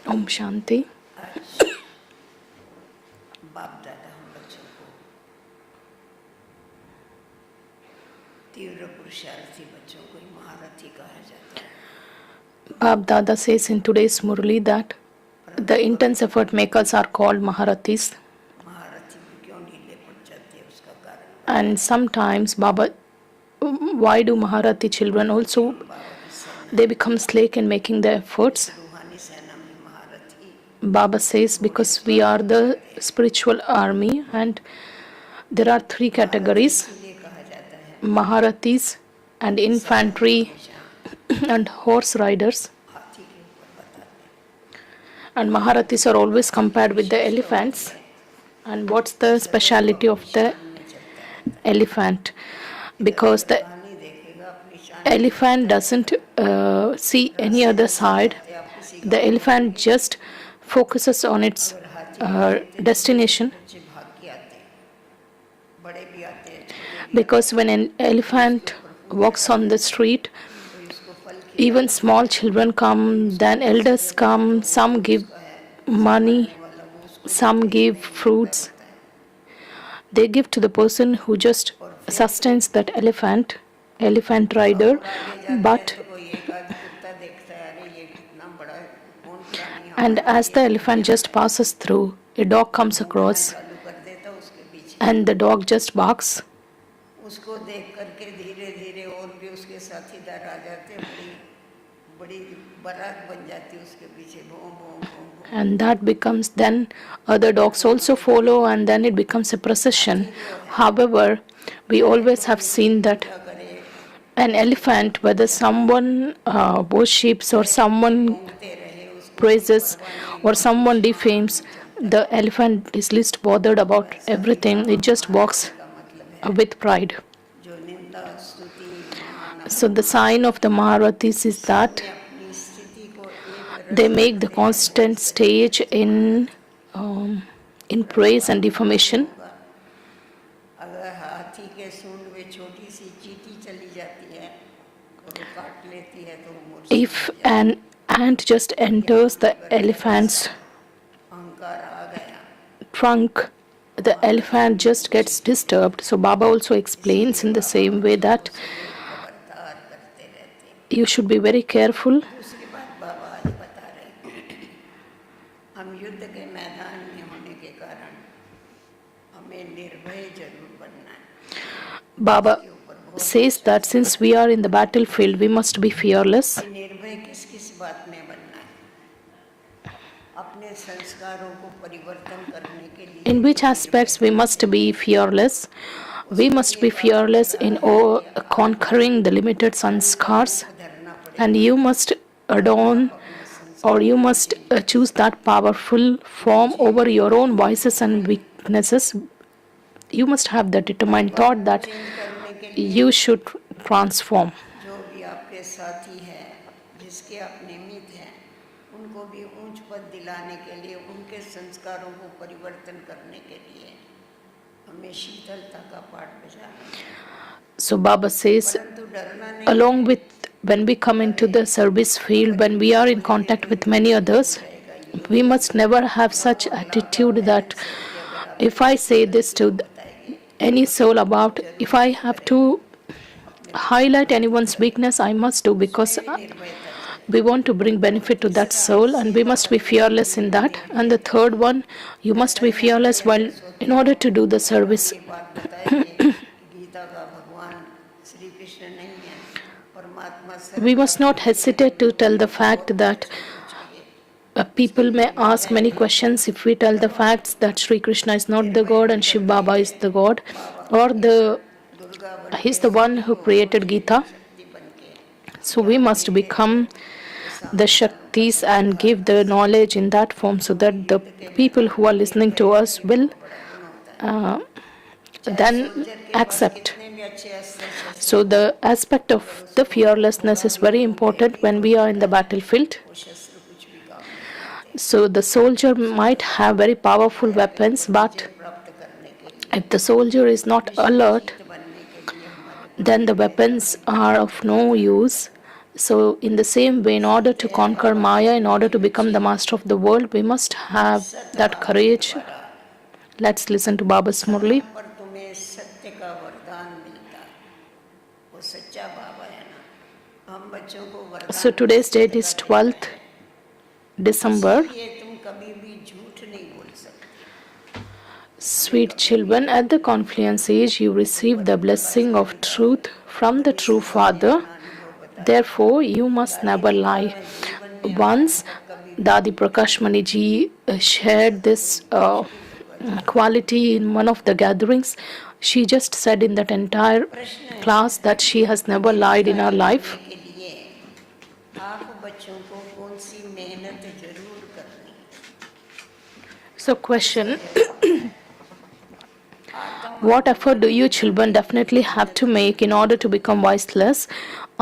Om Shanti. बाप दादा हम बच्चों को तीव्र पुरुषार्थी बच्चों को महारथी कहा जाता है. Bab Dada says in today's Murli that the intense effort makers are called Maharathis. महारथी क्यों ढीले पड़ जाते हैं उसका कारण. And sometimes Baba, why do Maharathi children also they become slack in making the efforts? रूहानी सेना में महारथी. Baba says because we are the spiritual army and there are three categories: इसलिए कहा जाता है Maharathis and infantry and horse riders. हाथी के ऊपर बताते हैं. And Maharathis are always compared with the elephants. And what's the speciality of the elephant? Because the कहानी देखेगा अपनी शान elephant doesn't see any other side. The elephant just focuses on its destination. बच्चे भाग के आते हैं, बड़े भी आते हैं, छोटे Because when an elephant walks on the street, भी उसको फल even small children come, then elders come, some give money, some give fruits. They give to the person who just sustains that elephant rider. But कोई एक आध कुत्ता देखता है, अरे ये कितना बड़ा है, कौन प्राणी and as the elephant just passes through, a dog comes across चालू कर देता उसके पीछे. and the dog just barks. उसको देख करके धीरे धीरे और भी उसके साथीदार आ जाते हैं, बड़ी बड़ी बारात बन जाती है उसके पीछे, भों भों भों भों. And that becomes then other dogs also follow and then it becomes a procession. However, we always have seen that क्या करे, an elephant, whether someone worships or someone घूमते रहे उसको praises or someone defames, the elephant is least bothered about everything. It just walks का मतलब है with pride. जो निंदा स्तुति मान So the sign of the Maharathis is that अपनी स्थिति को एक they make the constant stage in praise and defamation. होगा. अगर हाथी के सूंड में छोटी सी चींटी चली जाती है और वो काट लेती है तो वो मूर्छित If an ant just enters the elephant's अहंकार आ गया. trunk, the elephant just gets disturbed. So Baba also explains in the same way that खबरदार करते रहते हैं. you should be very careful. दूसरी बात बाबा आज बता रहे हैं, हम युद्ध के मैदान में होने के कारण हमें निर्भय जरूर बनना है. Baba says that since we are in the battlefield, we must be fearless. निर्भय किस किस बात में बनना है? अपने संस्कारों को परिवर्तन करने के लिए. In which aspects we must be fearless? We must be fearless in conquering the limited sanskars, धरना पड़े. and you must adorn or you must choose that powerful form over your own vices and weaknesses. You must have the determined thought that करने के you should transform. जो भी आपके साथी हैं, जिसके आप निमित्त हैं, उनको भी ऊंच पद दिलाने के लिए, उनके संस्कारों को परिवर्तन करने के लिए हमें शीतलता का पाठ बजाना है. So Baba says, परंतु डरना नहीं. along with when we come into the service field, when we are in contact with many others, we must never have such attitude that if I say this to any soul about, if I have to highlight anyone's weakness, I must do, because we want to bring benefit to that soul and we must be fearless in that. And the third one, you must be fearless while in order to do the service. बात बताइए, गीता का भगवान श्री कृष्ण नहीं है, परमात्मा सर्व. We must not hesitate to tell the fact that people may ask many questions if we tell the facts that Sri Krishna is not the God and Shiv Baba is the God, or he's the one who created Gita. So we must become the Shaktis and give the knowledge in that form so that the people who are listening to us will then accept. So the aspect of the fearlessness is very important when we are in the battlefield. So the soldier might have very powerful weapons, but if the soldier is not alert, then the weapons are of no use. So, in the same way, in order to conquer Maya, in order to become the master of the world, we must have that सतभाव के courage. द्वारा Let's listen to Baba's Murli. यहाँ पर तुम्हें सत्य का वरदान मिलता है, वो सच्चा बाबा है ना। हम बच्चों को So, वरदान today's date सत्य is का देता 12th है, December. इसीलिए तुम कभी भी झूठ नहीं बोल सकते। Sweet children, at the confluence age, you receive the blessing of truth from the true Father. Therefore, you must never lie. Once, Dadi Prakashmani ji shared this quality in one of the gatherings. She just said in that entire class that she has never lied in her life. के लिए आप बच्चों को कौन सी मेहनत जरूर करनी है। So, question. What effort do you children definitely have to make in order to become voiceless?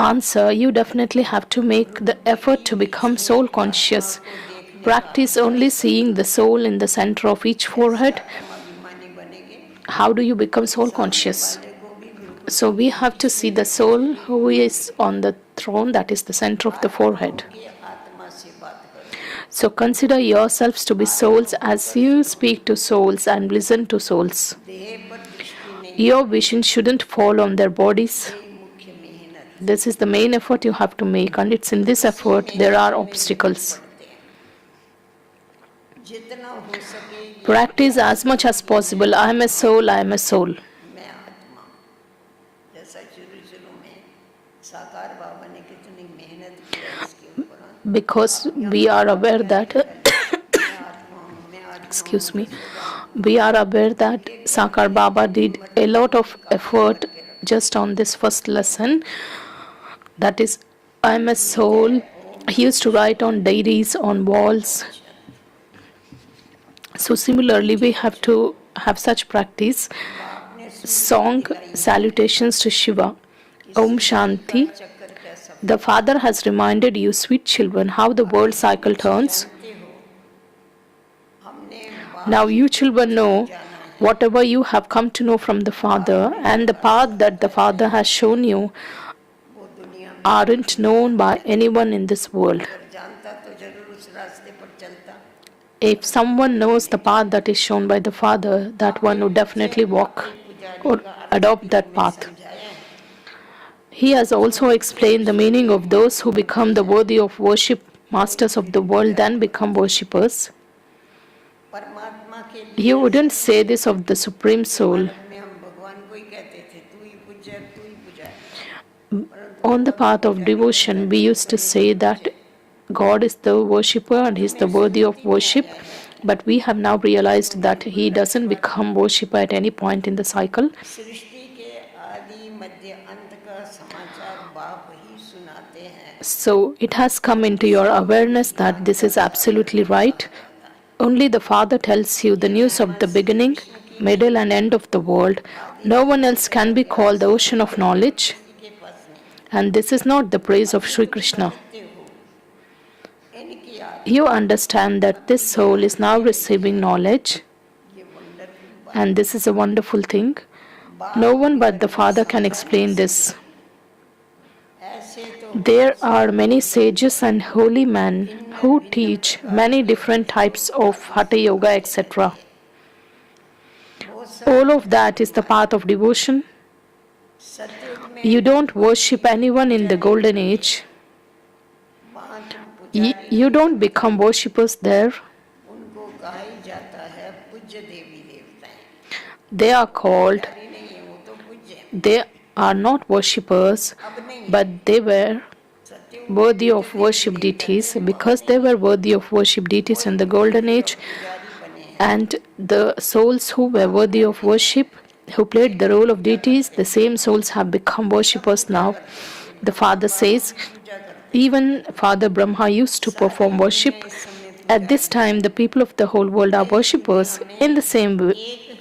Answer: you definitely have to make the effort to become soul conscious. Practice only seeing the soul in the center of each forehead. अभिमानी बनेंगे, How do you become soul conscious? को भी बिल्कुल So we have to see the soul who is on the throne, that is the center of the forehead. ये आत्मा से बात करो। So consider yourselves to be souls as you speak to souls and listen to souls. देह पर दृष्टि नहीं, Your vision shouldn't fall on their bodies. ये मुख्य मेहनत। This is the main effort you have to make, and it's in this effort there are obstacles. जितना हो सके ये Practice as much as possible. I am a soul, I am a soul. मैं आत्मा हूँ। जैसा शुरू में साकार बाबा ने कितनी मेहनत की है इसके ऊपर, हाँ। Because we are aware that, मैं आत्मा हूँ, मैं आत्मा excuse me, we are aware that Sakar Baba did a lot of effort just on this first lesson. That is, I am a soul. He used to write on dairies, on walls. So similarly, we have to have such practice. Song salutations to Shiva. Om Shanti. चक्कर कैसा The Father has reminded you, sweet children, how the world cycle turns. जानते हो। हमने Now you children know whatever you have come to know from the Father, and the path that the Father has shown you वो दुनिया में aren't known by anyone in this world. अगर जानता तो जरूर उस रास्ते पर चलता। If someone knows the path that is shown by the Father, that one would definitely walk or adopt that path. समझाया है। He has also explained the meaning of those who become the worthy of worship, masters of the world, then become worshippers. परमात्मा के लिए He wouldn't say this of the Supreme Soul. में हम भगवान को ही कहते थे, तू ही पूज्य, तू ही पूजा। On the path of devotion, we used to say that God is the worshipper and He is the worthy of worship, but we have now realized that He doesn't become worshipper at any point in the cycle. सृष्टि के आदि मध्य अंत का समाचार बाप ही सुनाते हैं। So it has come into your awareness that this is absolutely right. Only the Father tells you the news of the beginning, middle, and end of the world. No one else can be called the ocean of knowledge. के पास नहीं And this is not the praise of Sri Krishna. हो। इनकी आदि You understand that this soul is now receiving knowledge, ये wonderful and this is a wonderful thing. No one but the Father can explain this. ऐसे तो There are many sages and holy men who teach many different types of Hatha Yoga, etc. बहुत सब All of that is the path of devotion. सतयुग में You don't worship anyone in the golden age. वहाँ तुम You don't become worshippers there. उनको कहा ही जाता है पूज्य देवी देवताएं। They are called, अरे नहीं है, वो तो पूज्य हैं। they are not worshippers, अब नहीं है। but they were सतयुग worthy of worship deities because they were worthy of worship deities in the golden age, पुजारी बने हैं। and the souls who were worthy of worship, who played the role of deities, the same souls have become worshippers now. The Father says, even Father Brahma used to perform worship. At this time, the people of the whole world are worshippers. In the same way,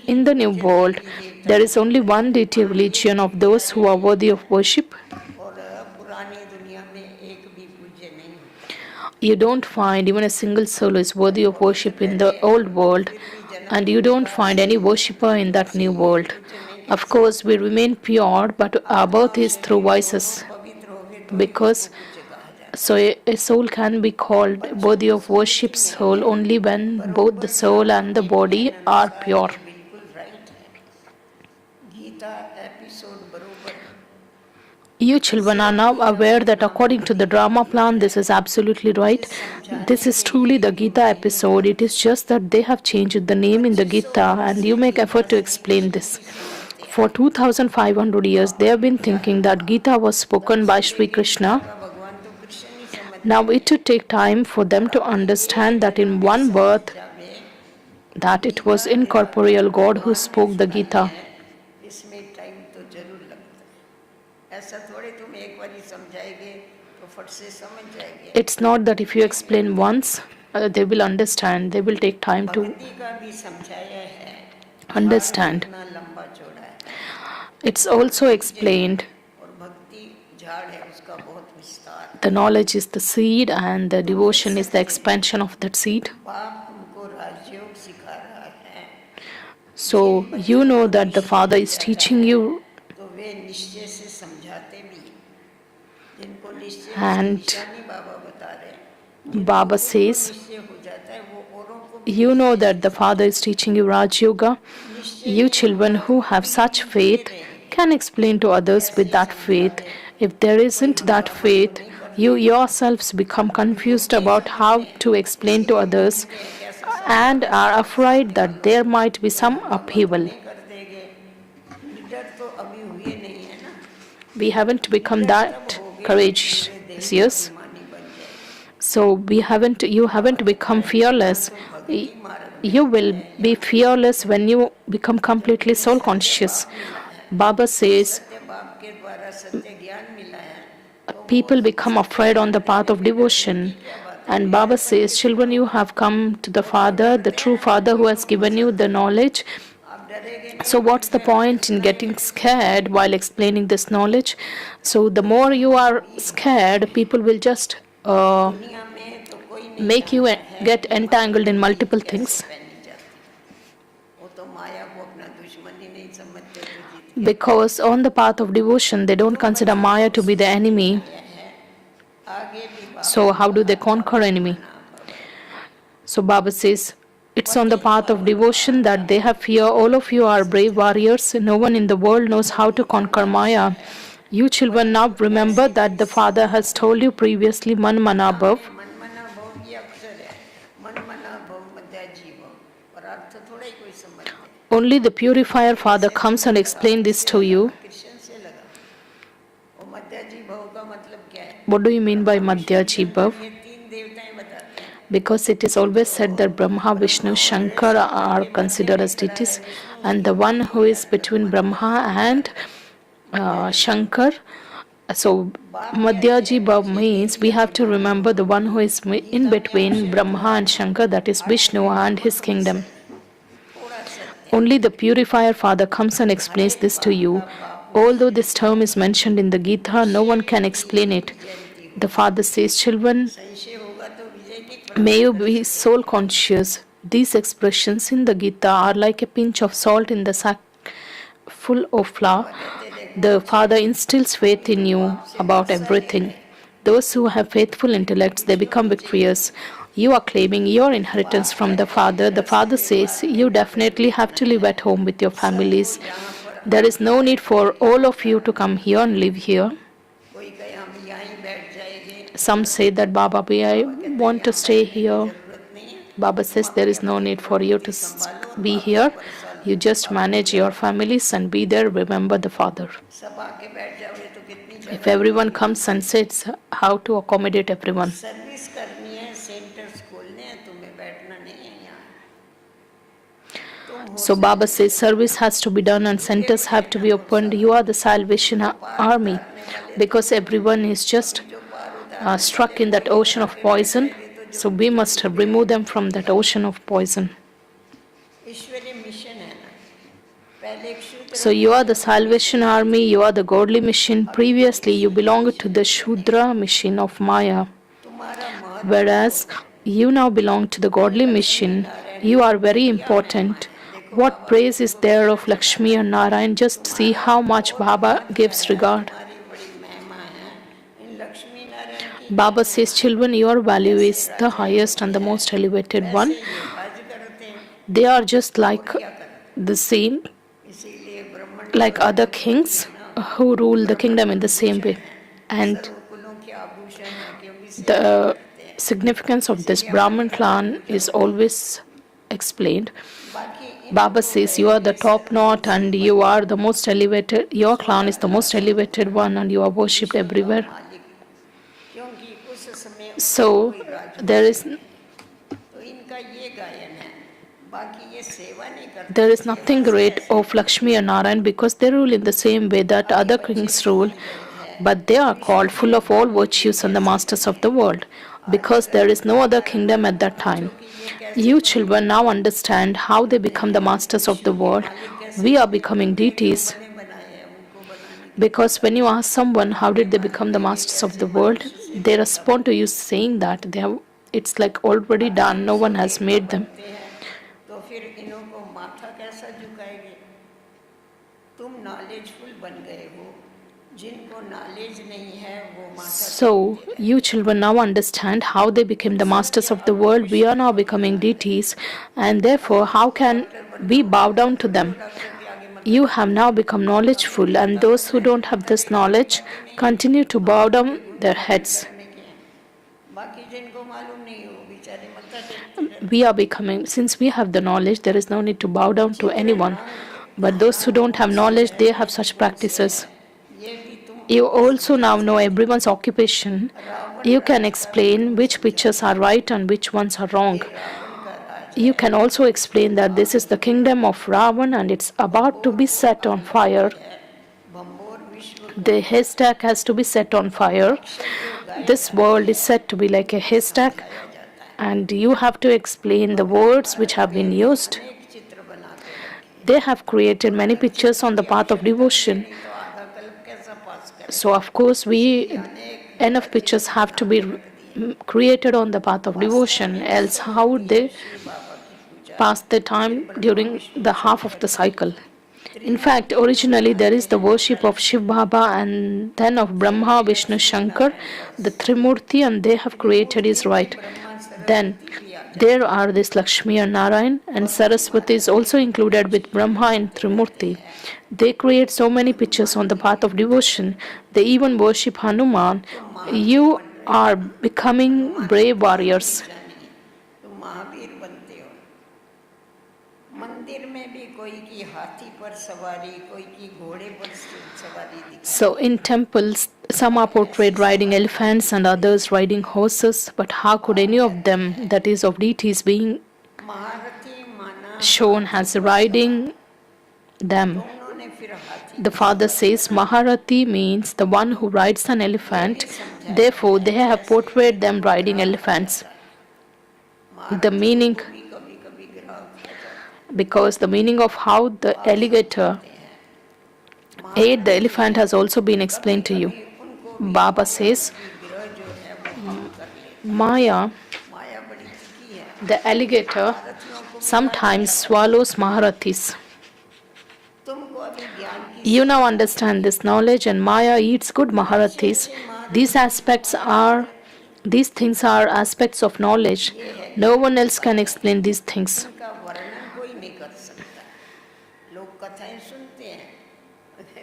in the new world, there is only one deity religion of those who are worthy of worship. और पुरानी दुनिया में एक भी पूज्य नहीं होता। You don't find even a single soul is worthy of worship in the old world, and you don't find any worshipper in that new world. Of course, we remain pure, but our birth is through vices, पवित्र हो गए तो because पूजेगा। So a soul can be called worthy of worship soul only when both the soul and the body are pure. बिल्कुल right है. Gita episode बरोबर. You children are now aware that according to the drama plan, this is absolutely right. This is truly the Gita episode. It is just that they have changed the name in the Gita, and you make effort to explain this. For 2500 years, they have been thinking that Gita was spoken by Sri Krishna. Now it would take time for them to understand that in one birth, that it was incorporeal God who spoke the Gita. इसमें time तो जरूर लगता है. ऐसा थोड़े तुम एक बार ही समझाएंगे तो फट से समझ जाएंगे. It's not that if you explain once, they will understand. They will take time to भक्ति का भी समझाया है. understand. इतना लंबा चौड़ा है. It's also explained. और भक्ति झाड़ है, उसका बहुत विस्तार. The knowledge is the seed and the devotion is the expansion of that seed. बाप उनको राजयोग सिखा रहा है. So you know that the Father is teaching you, तो वे निश्चय से समझाते भी. जिनको निश्चय and निशानी बाबा बता रहे. Baba says, निश्चय हो जाता है वो औरों को भी. you know that the Father is teaching you Raj Yoga. You children who have such faith can explain to others with that faith. If there isn't that faith, you yourselves become confused about how to explain to others and are afraid that there might be some upheaval. कर देंगे. Leader तो अभी हुए नहीं है ना. We haven't become that courageous. मानी बन जाए. So you haven't become fearless. You will be fearless when you become completely soul conscious. Baba says सत्य बाप के द्वारा सत्य ज्ञान मिला है. people become afraid on the path of devotion. And Baba says, children, you have come to the Father, the true Father who has given you the knowledge. आप डरेंगे नहीं. So what's the point in getting scared while explaining this knowledge? So the more you are scared, people will just दुनिया में तो कोई नहीं make you get entangled in multiple things. पहनी जाती. वो तो माया को अपना दुश्मन ही नहीं समझते तो जीत Because on the path of devotion, they don't consider Maya to be the enemy. गया है. आगे भी बाप So how do they conquer enemy? So Baba says, it's on the path of devotion that they have fear. All of you are brave warriors. No one in the world knows how to conquer Maya. You children now remember that the Father has told you previously, Man Mana Bhav. मन मना भव ये अक्षर है. मन मना भव मध्याजी भव. और अर्थ थोड़ा ही कोई समझते. Only the purifier Father comes and explains this to you. Krishna से लगा. वो मध्याजी भव का मतलब क्या है? What do you mean by Madhyaji Bhav? ये तीन देवताएं बताते हैं. Because it is always said that Brahma, Vishnu, Shankar are considered as deities, and the one who is between Brahma and Shankar. So Madhyaji Bhav means we have to remember the one who is in between Brahma and Shankar, that is Vishnu and his kingdom. थोड़ा सत्य. Only the purifier Father comes and explains this to you. Although this term is mentioned in the Gita, no one can explain it. The Father says, children, संशय होगा तो विजय की. may you be soul conscious. These expressions in the Gita are like a pinch of salt in the sack full of flour. The Father instills faith in you about everything. Those who have faithful intellects, they become victorious. You are claiming your inheritance from the Father. The Father says, you definitely have to live at home with your families. There is no need for all of you to come here and live here. कोई कहे हम यहाँ ही बैठ जाएंगे. Some say that Baba, I want to stay here. जरूरत नहीं है. Baba says there is no need for you to be here. You just manage your families and be there. Remember the Father. सब आके बैठ जाओगे तो कितनी जगह. If everyone comes and sits, how to accommodate everyone? Service करनी है, centres खोलने हैं, तुम्हें बैठना नहीं है यहाँ. तुम हो So Baba says service has to be done and centers have to be opened. You are the Salvation Army, because everyone is just जो पार उतार. struck in that ocean of poison. So we must remove them from that ocean of poison. ईश्वरीय mission है ना. पहले एक शूद्र. So you are the Salvation Army, you are the godly mission. Previously you belonged to the Shudra mission of Maya, तुम्हारा महत्व. whereas you now belong to the godly mission. You are very important. What praise is there of Lakshmi and Narayan? Just see how much Baba gives regard. हमारी बड़ी महिमा है. इन लक्ष्मी नारायण की Baba says, children, your value is the highest and the most elevated one. वैसे ये हज करते हैं, They are just like क्या करते the same, हैं, इसीलिए ब्राह्मण जो like है other वो बोलते kings हैं ना, who rule the ब्राह्मण kingdom in the same Vibhushan way. है, And सर्वकुलों के आभूषण है, क्योंकि सेवाएं the करते हैं, significance of this इसीलिए हमारी Brahman her clan Puja is होती है। always explained. बाकी Baba इनको says, you गए are the हुए top knot सर्ववंशी and you बने, are the most elevated, your clan is the Sonar most Raja elevated one and you are worshipped विश्व का everywhere. मालिक, क्योंकि उस समय और So कोई there राजवंश is नहीं है। तो इनका ये गायन है, बाकी ये सेवा नहीं there करते, is सेवा nothing से great ऐसे of Lakshmi and Narayan because they rule in the same way that अभी other बच्चे kings भी rule, अनजान है, but they are Vishnu called के full of all मालिक ये virtues and the कैसे masters of बने, the world आज because अगर there is no other बताया kingdom at that पूछो time. कि ये कैसे You बने, children now understand how they बोलते become the हैं masters of विष्णु the के world. मालिक कैसे We are बने, becoming उनने क्यों deities बने बनाए हैं, उनको बनाने की क्या because बात when you है, ask someone how हमारे did they मालिक become the के लिए masters of कैसे the world, मनुष्य से they छोटा respond to बने। you saying that they have, it's like already अगर done, no इनसे one has देवता made them. बनते हैं तो फिर इन्हों को माथा कैसा झुकाएंगे। तुम नॉलेजफुल बन गए हो, जिनको नॉलेज नहीं है वो माथा So, टेकते you रहते children now understand how they became हैं। the masters समझे of the अब world. We Vishnu are now को becoming ध्यान deities, रखना है। and अब therefore, how तुमको can डॉक्टर बनना we होगा bow तो down to चलो them? डॉक्टर के आगे मत्था You have टेको, now become अगर knowledgeful, and नेता those बनना who है तो don't have मत्था this टेकने की knowledge बात ही नहीं है, continue to bow हम down के गुण their गान heads. करने के हैं। बाकी जिनको मालूम नहीं हो बेचारे मत्था टेकते रहते We हैं। are becoming, since we have the knowledge, there is no need to bow down to चित्र anyone. But रंग those who नाम don't have कौन से knowledge, है, they have वेद such कौन से है, practices. ये भी तुम You आपस also में now जान know सकते everyone's occupation. हो। रावण You can राज का भी explain तुम which pictures समझाते are हो, right and which ones are wrong. ये रावण का राज You है, can also इसको explain that this आग is the लगाओ। kingdom of Ravan and it's about to Bhambore be को set on आग लगती fire. है, भंबोर विश्व का The है, haystack has to be set on fire. अक्षर जो गाए This जाते world is हैं said to be like a उनको haystack, समझाया जाता है। and you have to explain the भगवान words which महाराज have के been used. अनेक चित्र बना के रखे हैं, They have created और many अगर pictures चित्र on the की path of आवश्यकता भी है devotion. नहीं तो आधा कल्प कैसा पास करें, So, of course, इसीलिए अनेक enough जगह pictures चित्र have बना to के be रख दिए। created on the path of वास्तव devotion, में else, असर how would होती है they शिव बाबा की पूजा, pass the फिर time Brahma during Vishnu the half of Shankar the की cycle? In fact, त्रिमूर्ति जो originally there बनाते is the हैं वो worship of रहते Shiv हैं, Baba and then of फिर Brahma, ये Vishnu, Lakshmi Shankar, Narayan the बस। Trimurti, and they have created Trimurti is में right. ब्रह्मा Then सरस्वती भी आ there जाते are हैं। this Lakshmi and Narayan, and भगवान Saraswati is महाराज के also भी included with चित्र Brahma and बनाते रहते Trimurti. हैं, They create so many pictures Hanuman on the ji path की of पूजा devotion. करते हैं। They even worship Hanuman. तुम महावीर You बन रहे हो are ना, becoming हनुमान की brave तुम्हें भी warriors. इच्छा नहीं, तुम महावीर बनते हो। मंदिर में भी कोई की हाथी पर सवारी, कोई की घोड़े पर सवारी दिखाई So in temples, some are ऐसी portrayed riding सवारी elephants and दिखती others riding horses. But how could बात any of कहती them, है, that is, of deities, being महारथी माना shown हाथी as पर सवार, riding तो them? उन्होंने फिर हाथी The की father सवारी says बनाई। Maharati means the one who rides an ये भी elephant. समझाया Therefore, है, they have जैसे portrayed इनको them riding ग्राह खा elephants. जाता है, The महारथियों meaning, को भी कभी कभी ग्राह खा जाता है, because the meaning of how the आप alligator समझाते हैं। ate the महारथी elephant has also been कभी explained to you. कभी उनको भी Baba माया says रूपी ग्रह जो है वो हम कर लेता है, Maya, माया बड़ी तिखी है, the alligator, महारथियों को भी खा sometimes जाता है। swallows Maharathis. तुमको अभी ज्ञान की You now शिक्षा होती understand है, this knowledge, and Maya eats good अच्छे Maharathis. अच्छे These महारथियों की aspects माया खा are, जाती है। these things are aspects of knowledge. ये है No ज्ञान one की else can बातें, explain these things. इनका वर्णन कोई नहीं कर सकता। लोग कथाएं सुनते हैं,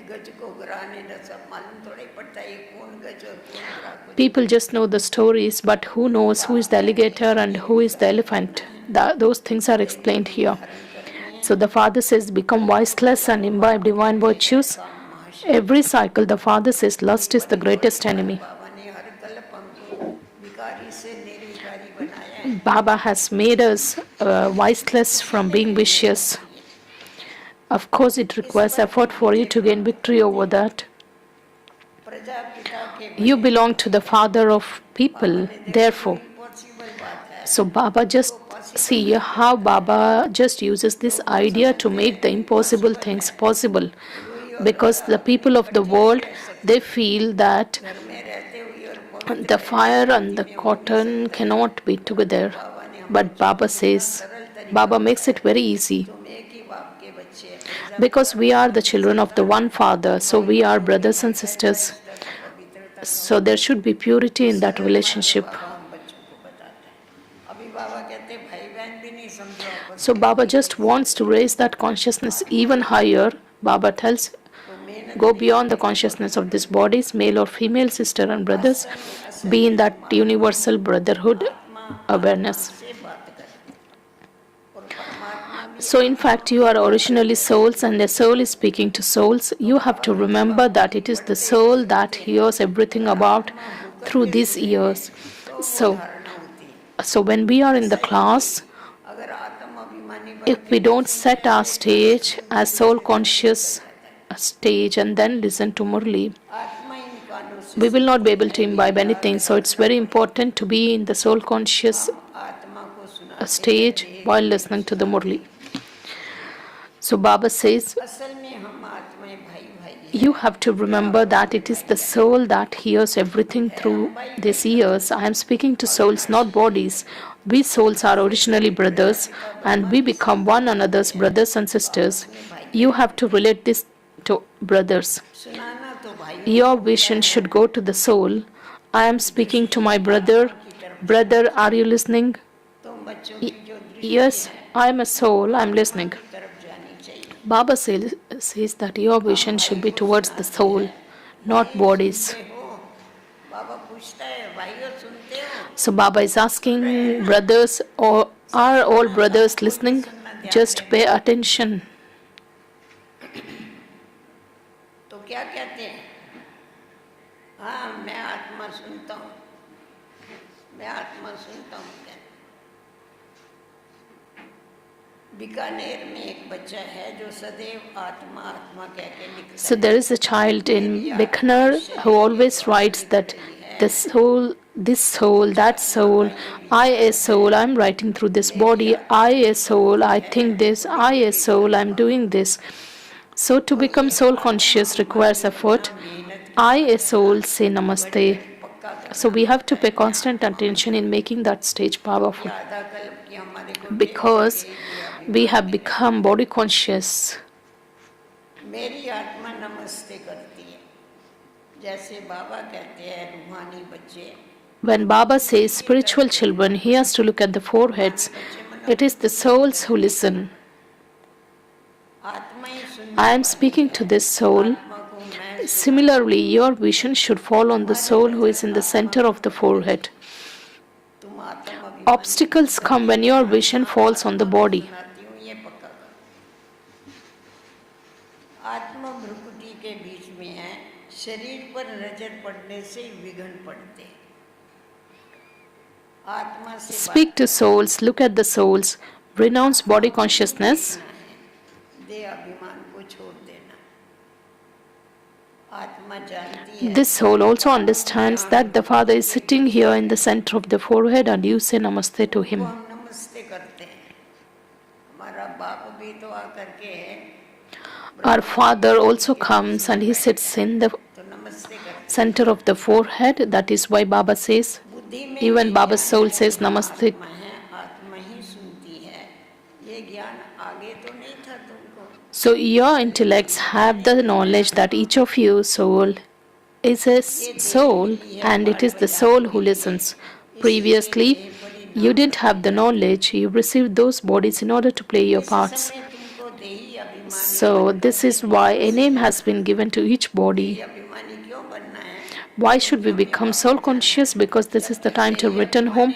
गज को ग्राह ने न सब मालूम थोड़ी पड़ता है ये कौन गज और कौन ग्राह को। People just know the stories, but who knows who is the alligator and who is the elephant? Those things are explained here. So the father says, become wiseless and imbibe divine virtues. Every cycle, the father says, lust is the greatest enemy. बाबा ने हर कल्प हमको विकारी से निर्विकारी बनाया है, Baba has made us wiseless from being vicious. Of course, it requires effort for you to gain victory over that. Prajapita के You belong to the father of people, therefore. Impossible बात है, So Baba just see how Baba just uses this idea to make the impossible things possible. Because the people of the world, they feel that घर में रहते हुए और पवित्र the fire and the cotton cannot be together. But Baba says, Baba makes it very easy. तुम एक ही बाप के बच्चे हैं, Because we are the children of the one father, so we are brothers and sisters. So there should be purity in that सरल relationship. बाबा हम बच्चों को बताते हैं। अभी बाबा कहते हैं भाई बहन भी नहीं समझो आपस So में Baba कोई just wants to raise that consciousness even higher. Baba tells, तो मेहनत go नहीं beyond the करेंगे तो consciousness of these bodies, male or female, sister and brothers, वास्तव में असल be in में that हम आत्मा universal brotherhood आत्मा आत्मा awareness. से बात करते हैं और परमात्मा भी So, in आत्मा fact, you को are बात originally करते हैं। souls, and the soul is speaking to souls. तो You have बाबा to भी जब remember आप that it is the बढ़ते ही soul that सुनते हैं hears everything और about आत्मा होकर through के these सुने हैं ears. तो वो So, धारणा होती है। when we are in ऐसा the ही नहीं class, अगर आत्म अभिमानी बन if के we नहीं don't सुनते set our तो एक गाना stage सुनते as soul सुनते मन निकल conscious जाता है। stage and then listen to Murli, आत्मा इन कानों से we will not be सुनती able है, to ये imbibe याद anything. So, it's रखना very पड़ेगा। important to be in the soul conscious हम आत्मा को सुनाते हैं, stage देह while को नहीं listening to the सुनाते। Murli. So, Baba says, असल में हम आत्माएं भाई भाई you हैं, have to या remember हम that भाई it is भाई the हैं, soul that hears everything है through हम भाई these भाई ears. I am speaking to souls, not अविनाशी हैं। bodies. We souls are originally brothers and we Brahma से become one another's होते हैं, brothers and तो sisters. आपस में भाई You भाई have to होते हैं। relate this to brothers. सुनाना तो भाइयों को Your होता vision है should go to the soul. I am speaking to दृष्टि my brother. आत्मा की तरफ जानी Brother, are you चाहिए। listening? तो बच्चों Y- की जो दृष्टि yes, है I am a soul. I am आत्मा listening. की तरफ जानी चाहिए। Baba says that your हम vision भाई should be को towards the सुनाते soul, हैं, not भाई bodies. सुनते हो? बाबा पूछता है भाइयों सुनते हो? So Baba is सुन रहे हैं asking ना? brothers, or सब are all सुनना था, brothers कोई नहीं listening? सुनना, ध्यान Just pay देना। attention. तो क्या कहते हैं? हाँ मैं आत्मा सुनता हूँ, मैं आत्मा सुनता हूँ। बीकानेर में एक बच्चा है जो सदैव आत्मा आत्मा कह के लिखता So है। there is a child in Bikaner who always writes that the soul, this soul, that soul, I a soul, I'm writing through this body, I a soul, I think this, I a soul, I'm doing this. So to become soul conscious requires effort. I a soul say namaste. So we have to pay constant attention in making that stage powerful आधा कल्प की हमारे को because we have become body conscious. मेरी आत्मा नमस्ते करती है, जैसे बाबा कहते हैं रूहानी बच्चे। When Baba says spiritual children, he has to look at the foreheads. It is the souls who listen. आत्मा ही सुनने I am वाली speaking है, to this soul. आत्मा को मैं Similarly, your vision should fall on the soul who is in the center of the forehead. तुम आत्म अभिमानी Obstacles come when your vision falls on the body. सुनाती हूँ, ये पक्का करो। आत्मा भ्रुकुटी के बीच में है, शरीर पर नजर पड़ने से विघ्न पड़ते हैं। आत्मा से Speak to souls, look at the souls, renounce body consciousness. देह अभिमान को छोड़ देना। आत्मा जानती है This soul also understands that the Father is sitting here in the center of the forehead and you say namaste to को him. हम नमस्ते करते हैं। हमारा बाप भी तो आकर के Our Father also comes and he sits in the तो नमस्ते करते हैं। center of the forehead. That is why Baba says, बुद्धि में even ये Baba's ज्ञान soul है says कि हम namaste. आत्मा है, आत्मा ही सुनती है। ये ज्ञान आगे तो नहीं था तुमको। So your intellects have the knowledge that each of you soul is a soul and it is the soul who listens. Previously, you didn't have the knowledge. You received those bodies in order to play your इस parts. समय तुमको देही अभिमानी So this is why a name has been given to each body. अभिमानी क्यों बनना है? Why should we become soul conscious? Because this is the time to return home.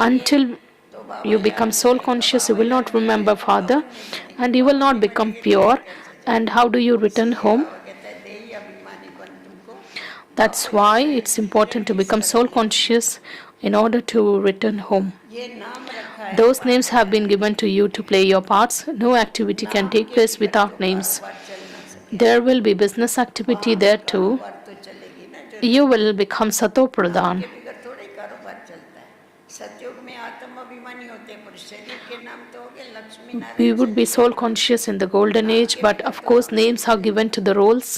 Until you become soul conscious, you will not remember Father and you will not become pure. And how do you return home? बाबा कहता है देही अभिमानी बन तुमको। That's why it's important to become soul conscious in order to return home. ये नाम रखा है Those names have been given to you to play your parts. No activity can take place without names. बार चल ना सके। There will be business activity there too. बार तो चलेगी ना, जो You will become Sato Pradhan. के बिगड़ थोड़े कारोबार चलता है। सतयुग में आत्म अभिमानी होते हैं, पर शरीर के नाम तो हो गए Lakshmi Narayan. We would be soul conscious in the golden age, but of course names are given to the roles.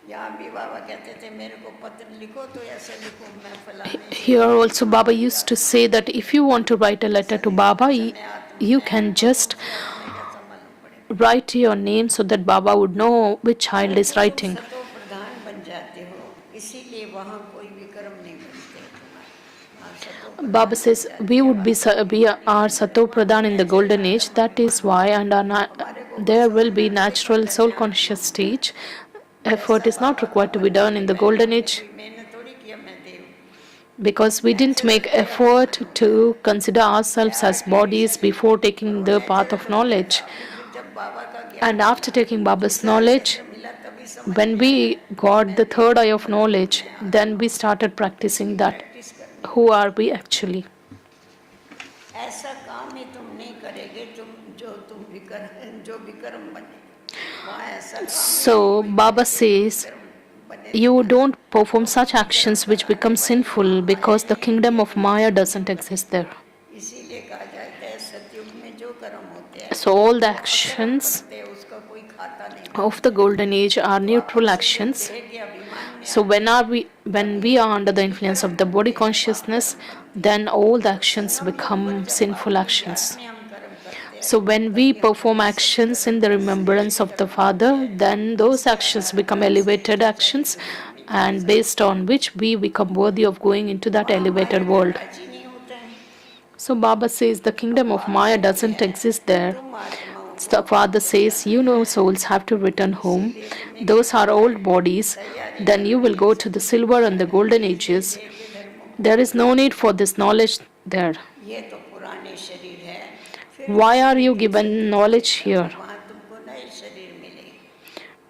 यहाँ भी बाबा कहते थे मेरे को पत्र लिखो तो ऐसे लिखो मैं फलाने Here also Baba used to say that if you want to write a letter to Baba, you can just आत्मा का संभालना पड़ेगा। write your name so that Baba would know which child is writing. सतो प्रधान बन जाते हो, इसीलिए इसलिए वहाँ कोई भी कर्म नहीं बनते तुम्हारे। हाँ, सतो प्रधान Baba बन says जाते we हैं would be वहाँ। we are Sato Pradhan in the golden age. That is why, and हमारे को there कुछ will समझना be थोड़ी natural पड़ता है soul ध्यान conscious योग में। stage. ऐसा Effort is not बाबा का required to be बन done के in the मैं golden हमने age कोई मेहनत थोड़ी किया मैं देव because we didn't ऐसे make लगते हैं effort अपमान होता है to consider ourselves यार as के bodies विषय before taking करो the path नेचर of तो किया था knowledge. अभी फिर जब बाबा का ज्ञान And after मिला taking Baba's तीसरा knowledge, नेत्र मिला तभी समझ when में आया we कि got मैं the देव third eye हूँ of परंतु knowledge, मैं then आत्मा we हूँ started practicing इसकी that प्रैक्टिस करनी who पड़ती are we actually. ऐसा काम ही तुम नहीं करेगे तुम जो तुम जो विक्रम बने वहाँ ऐसा काम ही नहीं So कोई Baba करे जो says विक्रम बने you दिखाने don't perform क्योंकि such विक्रम actions which कराने become वाली sinful महामाया because the ही होती kingdom है of जो Maya विक्रम नहीं doesn't exist करती there. इसीलिए कहा जाता है सतयुग में जो कर्म होते हैं So all the वो अकर्म actions बनते हैं उसका कोई खाता नहीं of the बनता है golden age are तो neutral अपन से जब actions. देह के अभिमान में So आते हैं when तभी we are under the influence विकर्म of the body बनते हैं पाप consciousness, कर्म बनते हैं then all the तो actions संगम योग पर become जब sinful बाप की याद actions. में हम कर्म करते हैं So when we तभी perform हमारे actions in संस्करण the का remembrance श्रेष्ठ of the कर्म बनते Father, हैं then those जिसके actions आधार become पर हम elevated श्रेष्ठ ऊंचाई actions, दुनिया में जा and सकते based हैं on which we become worthy of going into that वहाँ elevated मायागढ़ world. राजी नहीं होते हैं So Baba says the अब kingdom of बात Maya होती doesn't है exist there. तुम आत्माओं को The धाम Father को says, जाना you know, है souls have to return home. इसीलिए तुम्हें क्या Those are करना है old bodies. तैयारी Then you करनी will है go to the सतयुग में silver and the जाने golden की इस देह ages. देह के धर्मों को There is no भूलना need नहीं for this knowledge there. ये तो पुराने शरीर है फिर Why किसी are दिन you तुम given सतयुग में knowledge जाओगे here? वहाँ तुमको नए शरीर मिलेंगे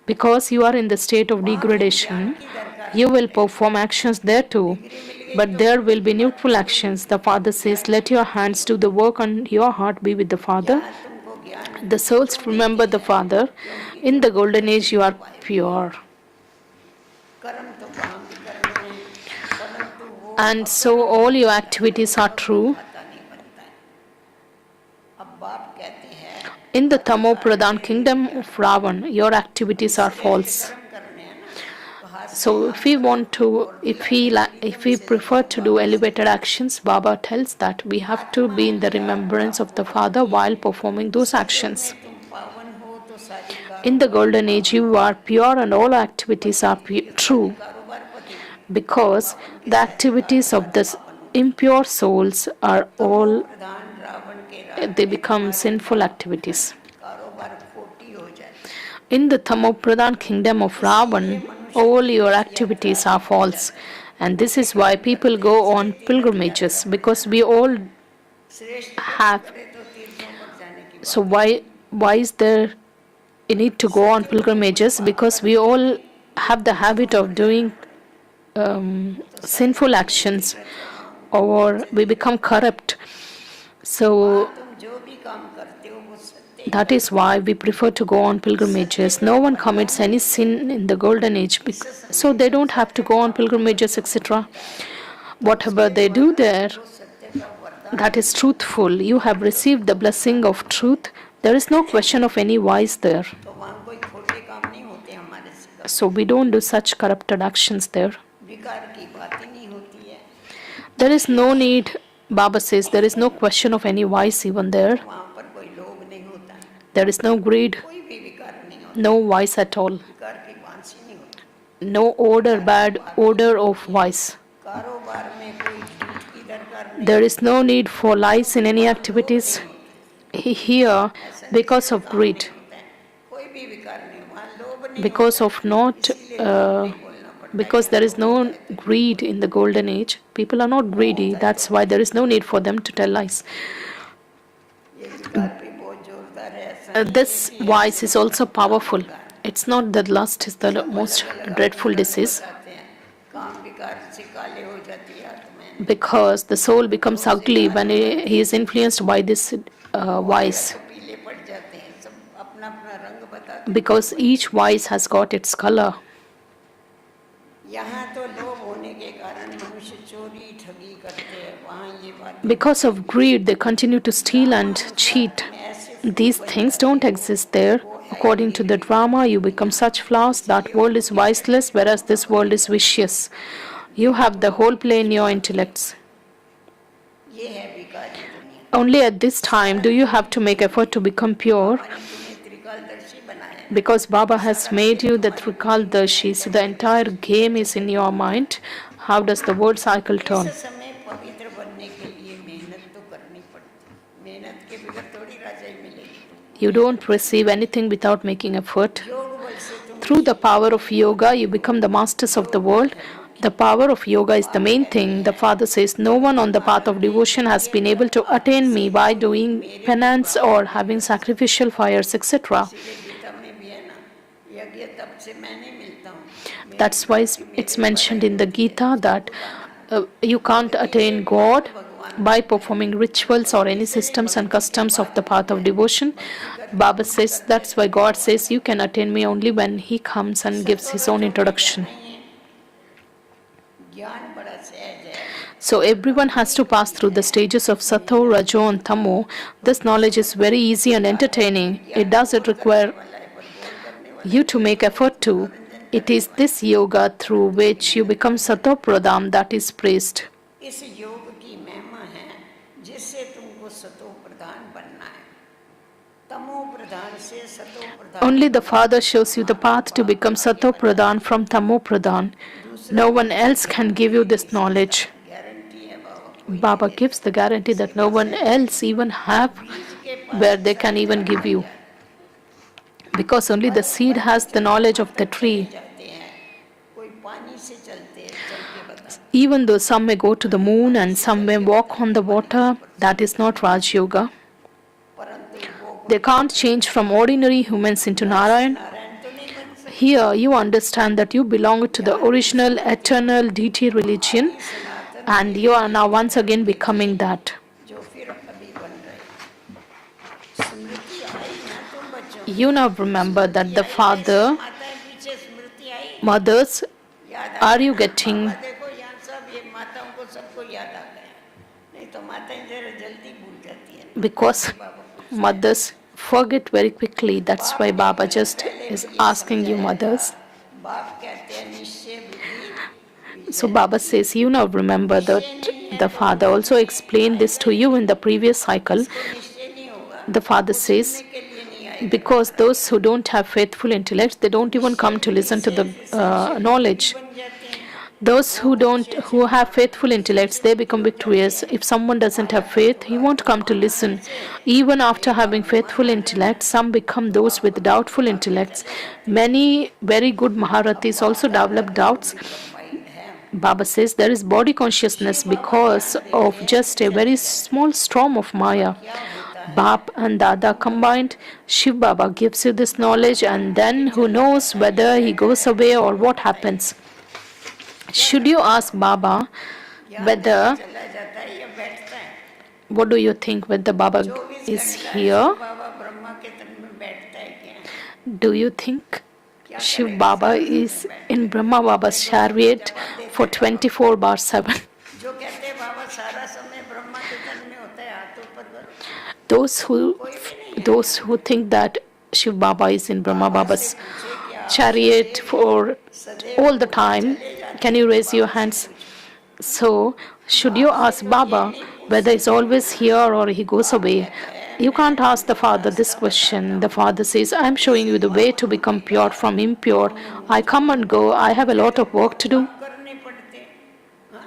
Because you are in the state of वहाँ फिर ज्ञान degradation, की दरकार you नहीं will पड़ेगी perform actions there too. Degree मिल गई But तो there will be मत neutral करो actions. The Father says, ज्ञान की let your प्राप्ति hands do होगी the work and your heart be with the Father. यहाँ तुमको ज्ञान The souls क्यों देते remember the हैं Father. क्योंकि In तुम the golden age, you सतयुग are को आए हुए हो pure. कर्म तो वहाँ भी करने हैं परंतु वो And so अकर्म all हो your जाता है activities are उसका कोई true. खाता नहीं बनता है अब बाप कहते हैं In the Tamo अहंकार Pradhan में भी kingdom ज्ञान of Ravan, your activities are श्रेष्ठ false. कर्म करने हैं ना तो हाथ से So काम करो और दिलाने के लिए if तुम we से prefer जाओ to do बाबा से elevated actions, Baba tells that we have to आत्मा be in the ज्ञान remembrance of प्राप्त the हो Father जाती है while performing those सतयुग actions. में तुम पावन हो तो सारी In the कारोबार golden age, पावन you are होगी pure and all activities are ये सारी true कारोबार पति because पावन के the सारे activities of कारोबार the पावन होगी impure souls are तमो all प्रधान रावण के they राज में become तुम्हारी sinful activities. कारोबार खोटी हो जाती है In the Tamopradhan kingdom of इसीलिए Ravan, मनुष्य all की your तीर्थ यात्रा activities are अधिक हो false. जाता है And this इकट्ठे is why कर्म people करते हैं go इसलिए on तीर्थ यात्रा pilgrimages पर because जाते we हैं all श्रेष्ठ कर्म have. करे तो तीर्थों पर जाने की So बात ही नहीं why is there a need to go on सतयुग में कोई pilgrimages? पाप Because कर्म we करके all ये have the तीर्थों habit of पर जाना doing पड़ेगा वो तो sinful सतयुग में actions तीर्थ वहाँ or ऊंचे we become तीर्थ पर है corrupt. वहाँ So तुम जो भी काम करते हो वो सत्य ही that is करते हो why we prefer to go on सत्य pilgrimages. का No one फल commits वहाँ any मिलते हैं sin in the golden age, इस so समय they जब don't have to सत्य go on काम करते pilgrimages, हो etc. मिलता है तो Whatever उसके they do द्वारा there, तुमको सत्य का वरदान that is मिलता है truthful. You have तो received the तुमको blessing वरदान of मिलता truth. There is no question of any vice there. है तो वहाँ कोई खोटे काम नहीं होते हमारे से So कभी we don't do such corrupted actions there. विकार की बात ही नहीं होती है There is no need, Baba says, there is no question of any vice even there. वहाँ पर कोई लोभ नहीं होता है There is no greed, कोई भी विकार नहीं होता no vice at all. विकार की बात ही नहीं होती No odor, विकार की bad बात ही odor नहीं of होती है vice. कारोबार में कोई झूठ की दरकार नहीं There है is no need for lies in क्योंकि any वहाँ लोभ activities नहीं होता here ऐसा नहीं because इसमें of काम नहीं greed, होता है कोई भी विकार नहीं वहाँ लोभ नहीं because होता of है not, इसीलिए झूठ नहीं बोलना पड़ता है because यहाँ there is लोभ होता no है तो झूठ greed बोलते in the golden age. People are not मोह greedy. होता है तो That's why there is no need for them to tell lies. ये विकार भी बहुत जोरदार है ऐसा नहीं है This कि vice ऐसे is also काम powerful. विकार It's not that lust is the सब most अलग अलग अपने dreadful रंग disease, बताते हैं काम विकार से काले हो जाती है आत्माएं because the soul becomes क्रोध से ugly काले when हो जाती he है is influenced by this मोह आया vice, तो पीले पड़ जाते हैं सब अपना अपना रंग बताते हैं because each vice has got its color. यहाँ तो लोभ होने के कारण मनुष्य चोरी ठगी करते हैं वहाँ ये बात Because of greed, they continue to steal and cheat. These things don't exist there. According to the drama, you become such flowers. That world is viceless, whereas this world is vicious. You have the whole play in your intellects. ये है विकारी दुनिया Only at this time do you have to make effort to become pure. बाबा ने तुम्हें त्रिकालदर्शी बनाया Because Baba has made you the Trikaldarshi, so the entire game is in your mind. How does the word cycle इस turn? समय पवित्र बनने के लिए मेहनत तो करनी पड़ती, मेहनत के बगैर थोड़ी राजाई मिलेगी तुमको, You मेहनत don't receive anything without making effort. योग बल से तुम Through the power of yoga, you become the masters of the योग बल world. है मुख्य। The power of yoga is the बाप main कहते thing. The हैं Father says, no one on the path of महारथी devotion has यज्ञ been able तप to आदि attain से me by कोई doing मेरे को penance प्राप्त or नहीं having कर सकता। sacrificial fires, etc. इसीलिए गीता में भी है ना, यज्ञ तप से मैं नहीं मिलता हूँ, मेरी That's why प्राप्ति it's मेरे द्वारा mentioned ही in the होती है, Gita that सबको दाना पड़ता you है। can't भक्ति से attain बिना God तो भगवान by मिलता है, performing rituals or भक्ति any से नहीं systems and भक्ति के customs of the बाद path मिलता of है, devotion. भक्ति करते Baba करते says करते that's why करते God भगवान says you can attain me only when He comes and gives His own सतोरजों में introduction. जाना ही है, ज्ञान बड़ा सहज है, So everyone has अपनी to pass गति through the है, stages of Sato, मेहनत Rajo, and Tamo. This knowledge is very easy and entertaining. It ज्ञान doesn't गोल करने require वाला है, पर गोल करने वाला you to कोई make तो effort too. मनोरंजन It करने is वाला this yoga through है, उसकी which you मेहनत become करनी Sato पड़ती Pradam that is praised. है। इस योग की महिमा है जिससे तुमको सतो प्रधान बनना है, तमो प्रधान से सतो प्रधान Only the बनना है। Father shows you the path to become Sato Pradhan from Tamo Pradhan. दूसरा No कोई one else can give you this knowledge. Guarantee है बाबा कोई नहीं Baba देता, gives the guarantee that no one सिर्फ else even have बीज के where pass they can सब even give जानकारी you. है, Because only the पर seed has the चंद्रमा knowledge of the तक चले tree. जाते हैं, कोई पानी से चलते हैं, चल के बता, Even though some may go to the moon पानी and से some चल may के walk on बताएंगे the पानी के water, ऊपर से, that is not Raj Yoga. परंतु वो They can't change from ordinary humans into Narayan. Narayan तो नहीं बन सकते। Here you understand that you belong to the original eternal deity religion आदि सनातन and you are now once again becoming that. जो फिर अभी बन रहे, स्मृति आई ना तुम बच्चों, You now remember that the आई कैसे father, माताएं पीछे स्मृति आई, mothers, याद आ are गया you ना, getting, बाबा देखो यहाँ सब ये माताओं को सबको याद आ गया, नहीं तो माताएं जरा जल्दी भूल जाती है ना, because इसलिए बाबा पूछते हैं। mothers forget very quickly. That's बाप why ने Baba कल just पहले is भी ये asking you समझाया था, mothers. बाप कहते हैं निश्चय बुद्धि So Vijay, Baba says, you now remember that निश्चय नहीं है the तो father बुद्धि also में explained this आएगा to ही you नहीं, in the previous cycle. जिसको निश्चय नहीं होगा The father वो सुनने says, के लिए नहीं आएगा because दोबारा, those who don't have faithful intellects, they don't even निश्चय come to बुद्धि listen to से the फिर संशय बुद्धि भी knowledge. बन जाते हैं, Those वो who don't, अच्छे अच्छे who have faithful महापुरुष intellects, से they दुखी become हो जाते victorious. हैं, If someone doesn't Maya have का faith, he थोड़ा won't तो come to माना listen. ऐसे, Even after एक having बाप faithful माना जाना, intellect, some become तो those with आप doubtful आगे intellects. चले जाते हैं। Many very good अब Maharathis बाप also दादा develop का तो doubts. भी कंबाइंड है, Baba says there is body consciousness Shiv Baba because ज्ञान देते of हैं just फिर a very चले जाते हैं, small storm of पर Maya. क्या होता है Bap and Dada तुम बताओ, combined, Shiv Baba gives you this knowledge, and कि then who चला knows जाता है या whether he बैठा goes रहता away है, or वो what बताइए happens. क्या Should you करता है ask बाबा, Baba ज्ञान देके whether, चला जाता है या बैठता है, what do you think, whether Baba 24 is घंटा शिव here? बाबा ब्रह्मा के तन में बैठता है क्या, Do you think क्या Shiv करेगा Baba सारा समय is बैठ in कर, Brahma Baba's देखो देखो chariot जवाब देते for हैं बाबा, 24 bar 7? जो कहते हैं बाबा सारा समय ब्रह्मा के तन में होता है, हाथ ऊपर करो, Those who कोई भी नहीं है those क्या, who think that Shiv Baba is in Brahma बाबा से Baba's पूछे कि आप chariot सदैव for सदैव all the उधर time, चले जाते can हैं, you तो raise your बाबा से hands? पूछो, So, should you आपसे ask तो ये Baba नहीं पूछ whether he's सकते always ना, here or he goes बाप away? कहता है You मैं can't ask the तुमको Father this रास्ता बताता question. The हूँ, Father says, I'm showing you इसी the way to पावन become होने का pure from impure. हम I come तुम and go. I have a मुझे lot तो of work बहुत to do. काम करने पड़ते हैं, हाँ?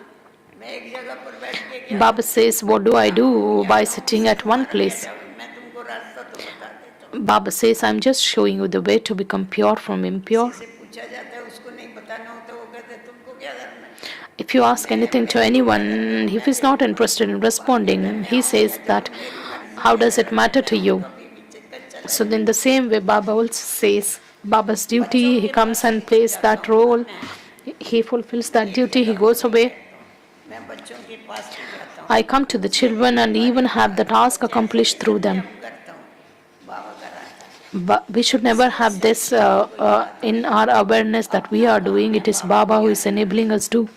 मैं एक जगह पर बैठ के क्या Baba करूँ, says, what do I यहाँ हूँ do या by ना हूँ sitting इससे at one तुम्हारा क्या place? जाओगे, मैं तुमको रास्ता तो बता देता हूँ, Baba says, I'm just showing you the way to become pure from किसी impure. से पूछा जाता है उसको नहीं बताना होता, वो कहते हैं तुमको क्या करना है, If you ask मैं anything to मेरे को क्या करना है, anyone, if मैं he's not देखूंगा, interested in बाप कहता है responding, मैं he आऊँ या says that, जाऊँ मेरी मर्जी how है, does it अगर मैं matter to चाहूँ you? कभी भी चलकर चला So, in जाऊँ। the same way, Baba also says, Baba's बच्चों duty, he के comes पास भी and तो plays जाता that हूँ ना role, मैं, he fulfills that एक duty, he जगह पर goes नहीं away. बैठता हूँ, मैं बच्चों के पास भी जाता हूँ, I come to the यदि children and even बीमारी have the पड़ती है task जैसे accomplished जैसे through मैं them. अब करता हूँ, बाबा कराता है, But we should never इसलिए have this संशय की कोई बात in नहीं, our awareness that we अपना are काम doing. है It is Baba Baba who is ज्ञान enabling देना, us to.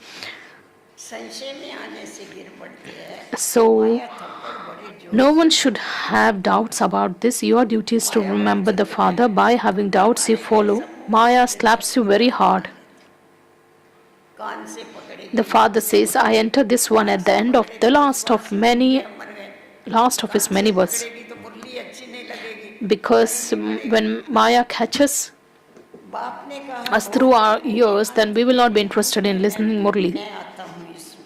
संशय में आने से गिर पड़ती है, So, माया थप्पड़ बड़े जोर no से one should मारती है, have doubts about this. Your duty is to माया बड़ी remember the चतुर है, Father. By having doubts, you हमारे लिए follow. सब मुंह Maya सीधे slaps you चप्पल very मार hard. देती, कान से पकड़ेगी The Father नाक से says, I enter पकड़ेगी, this one नाक at the से end of पकड़ेगी the तो last श्वास of ही रुक many, गया, मर गए, last of कान his से many verses. पकड़ेगी तो मुरली अच्छी नहीं लगेगी, Because when Maya catches बाप ने कहा us हो through our गया है ears, then we will not be interested in listening Murli. मैं आता हूँ इसमें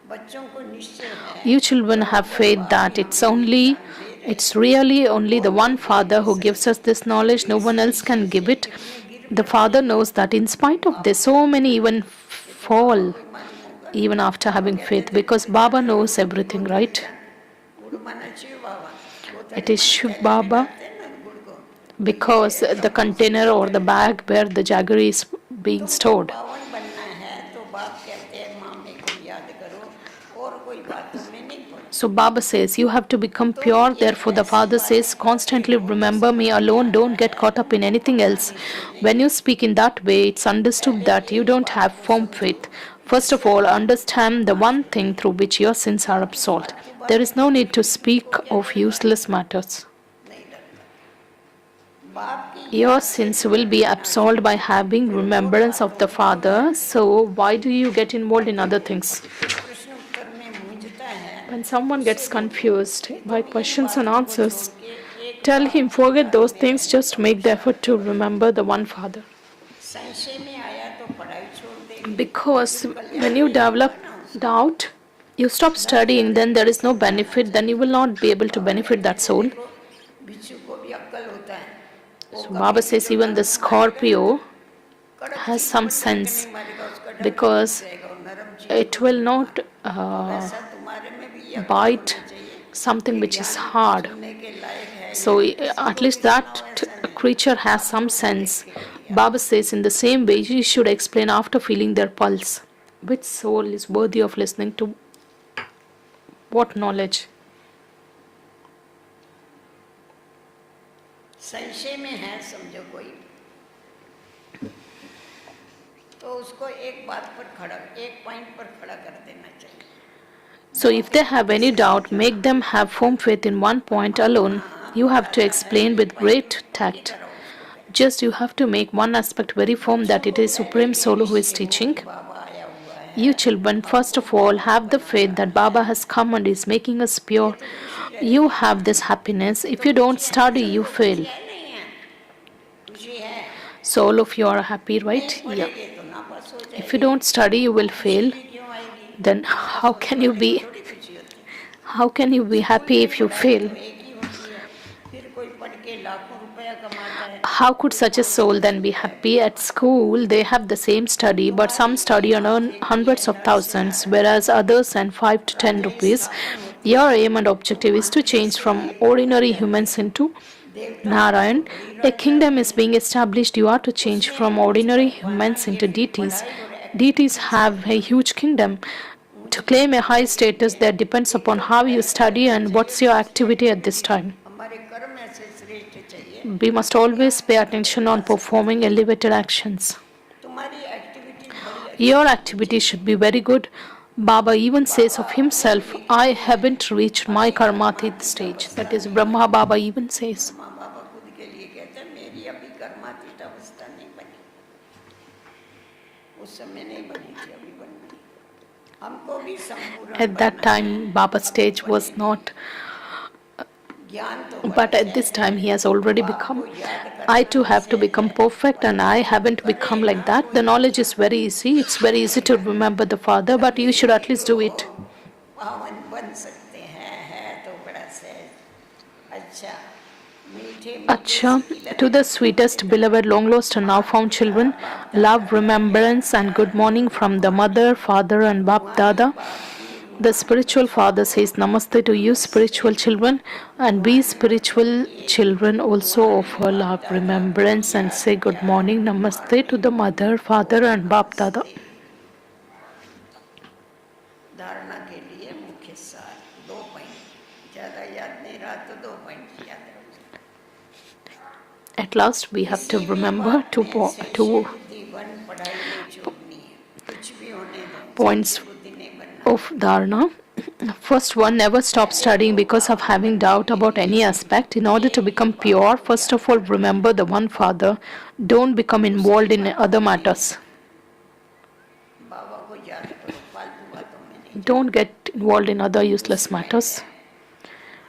बच्चों को निश्चय है You children have बरोबर faith बाप ही that हमें ये ज्ञान दे रहे it's really only the और one कोई दे Father नहीं who gives सकता us this knowledge. No इस one else निश्चय can से give it. कितने गिर The पड़ते Father हैं knows that in spite of बाप this, so many even ये तो बाबा fall को ही मालूम होगा even after बाबा having कहते faith थे because गुड़ Baba जाना knows गुड़ everything, की भी right? जाना गुड़ माना शिव बाबा It बोतल is में Shiv थैले में Baba डालते हैं ना गुड़ को तो ये because है the ब्रह्मा से container or the लेकर bag where the jaggery is being तुमको stored. पावन बनना है तो बाप कहते हैं मामे को याद करो और कोई बातों में नहीं पड़ो So Baba says, you have to become तो pure. ये Therefore, the ऐसी Father says, बातें करते constantly हो तो remember me समझ में alone. आता Don't get है caught up in तुमको anything else. कहानी से When नहीं you speak in that way, it's understood पहले that you एक don't बात have को firm समझो faith. First of Ishwar all, की understand the माफ one thing करेगा through which your sins are बाकी absolved. फालतू There बातें is no need करके to इनको speak क्या of डर रहा है useless matters. नहीं डरना बाप की Your याद से sins will जब be विनाश absolved by होते हैं having फिर और remembrance of बातों the में क्यों Father. भागते हो So, why do you get involved in other things? फिर प्रश्न उत्तर में मूंझता है When someone उससे gets बोलो confused कि by तुम इन questions and बातों को छोड़ answers, के एक tell him, बात की forget याद those में things, रहने just का make the effort पुरुषार्थ to करो remember the one Father. संशय में आया तो पढ़ाई छोड़ देंगे Because फिर when कल्याण you नहीं develop होगा ना उसका doubt, you stop धर्म studying, पत्नी then there को is no समझाना benefit, then you चाहिए will not be able to Baba benefit कहते that थे soul. देखो बिच्छू को भी अक्ल होता है वो So, कभी Baba भी says जो even the नरम मारेगा ना Scorpio कड़क has चीज some पर डंक sense नहीं मारेगा उसका डंक टूट because जाएगा और नरम चीज it को will जरूर not मारे तो वैसा तुम्हारे में भी ये अक्ल bite होनी चाहिए something ये which is ज्ञान hard. सुनने के लायक है या So नहीं किसी at को भी least सुनाओ that ऐसा नहीं creature has आप some खुद देख sense. के कोई याद Baba says in the same way you should explain after feeling their pulse. Which soul is worthy of listening to what knowledge? संशय में है समझो कोई तो उसको एक बात पर खड़ा एक पॉइंट पर खड़ा कर देना चाहिए So if they have any doubt, make them have firm faith in one point alone. You have to explain with great tact. Just you have to make one aspect very firm that it is Supreme Solo who is teaching. You children, first of all, have the faith that Baba has come and is making us pure. You have this happiness. If you don't study, you fail. So all of you are happy, right? Yeah. If you don't study, you will fail. Then how can you be happy if you fail? How could such a soul then be happy? At school, they have the same study, but some study and earn hundreds of thousands, whereas others earn 5 to 10 rupees. Your aim and objective is to change from ordinary humans into Narayan. A kingdom is being established. You are to change from ordinary humans into deities. Deities have a huge kingdom. To claim a high status, that depends upon how you study and what's your activity at this time. We must always pay attention on performing elevated actions. Your activity should be very good. Baba even says of himself, I haven't reached my karmatit stage. That is, Brahma Baba even says. At that time, Baba's stage was not, but at this time, he has already become. I too have to become perfect, and I haven't become like that. The knowledge is very easy. It's very easy to remember the Father, but you should at least do it. Acha, to the sweetest, beloved, long lost, and now found children, love, remembrance, and good morning from the mother, father, and Bap Dada. The spiritual father says Namaste to you, spiritual children, and we spiritual children also offer love, remembrance, and say good morning, Namaste to the mother, father, and Bap Dada. धारणा के लिए मुख्य सार 2 point ज़्यादा याद नहीं रहा तो 2 पॉइंट याद रखो At last, we have to remember two points of dharana. First one, never stop studying because of having doubt about any aspect. In order to become pure, first of all, remember the one Father. Don't become involved in other matters. Don't get involved in other useless matters.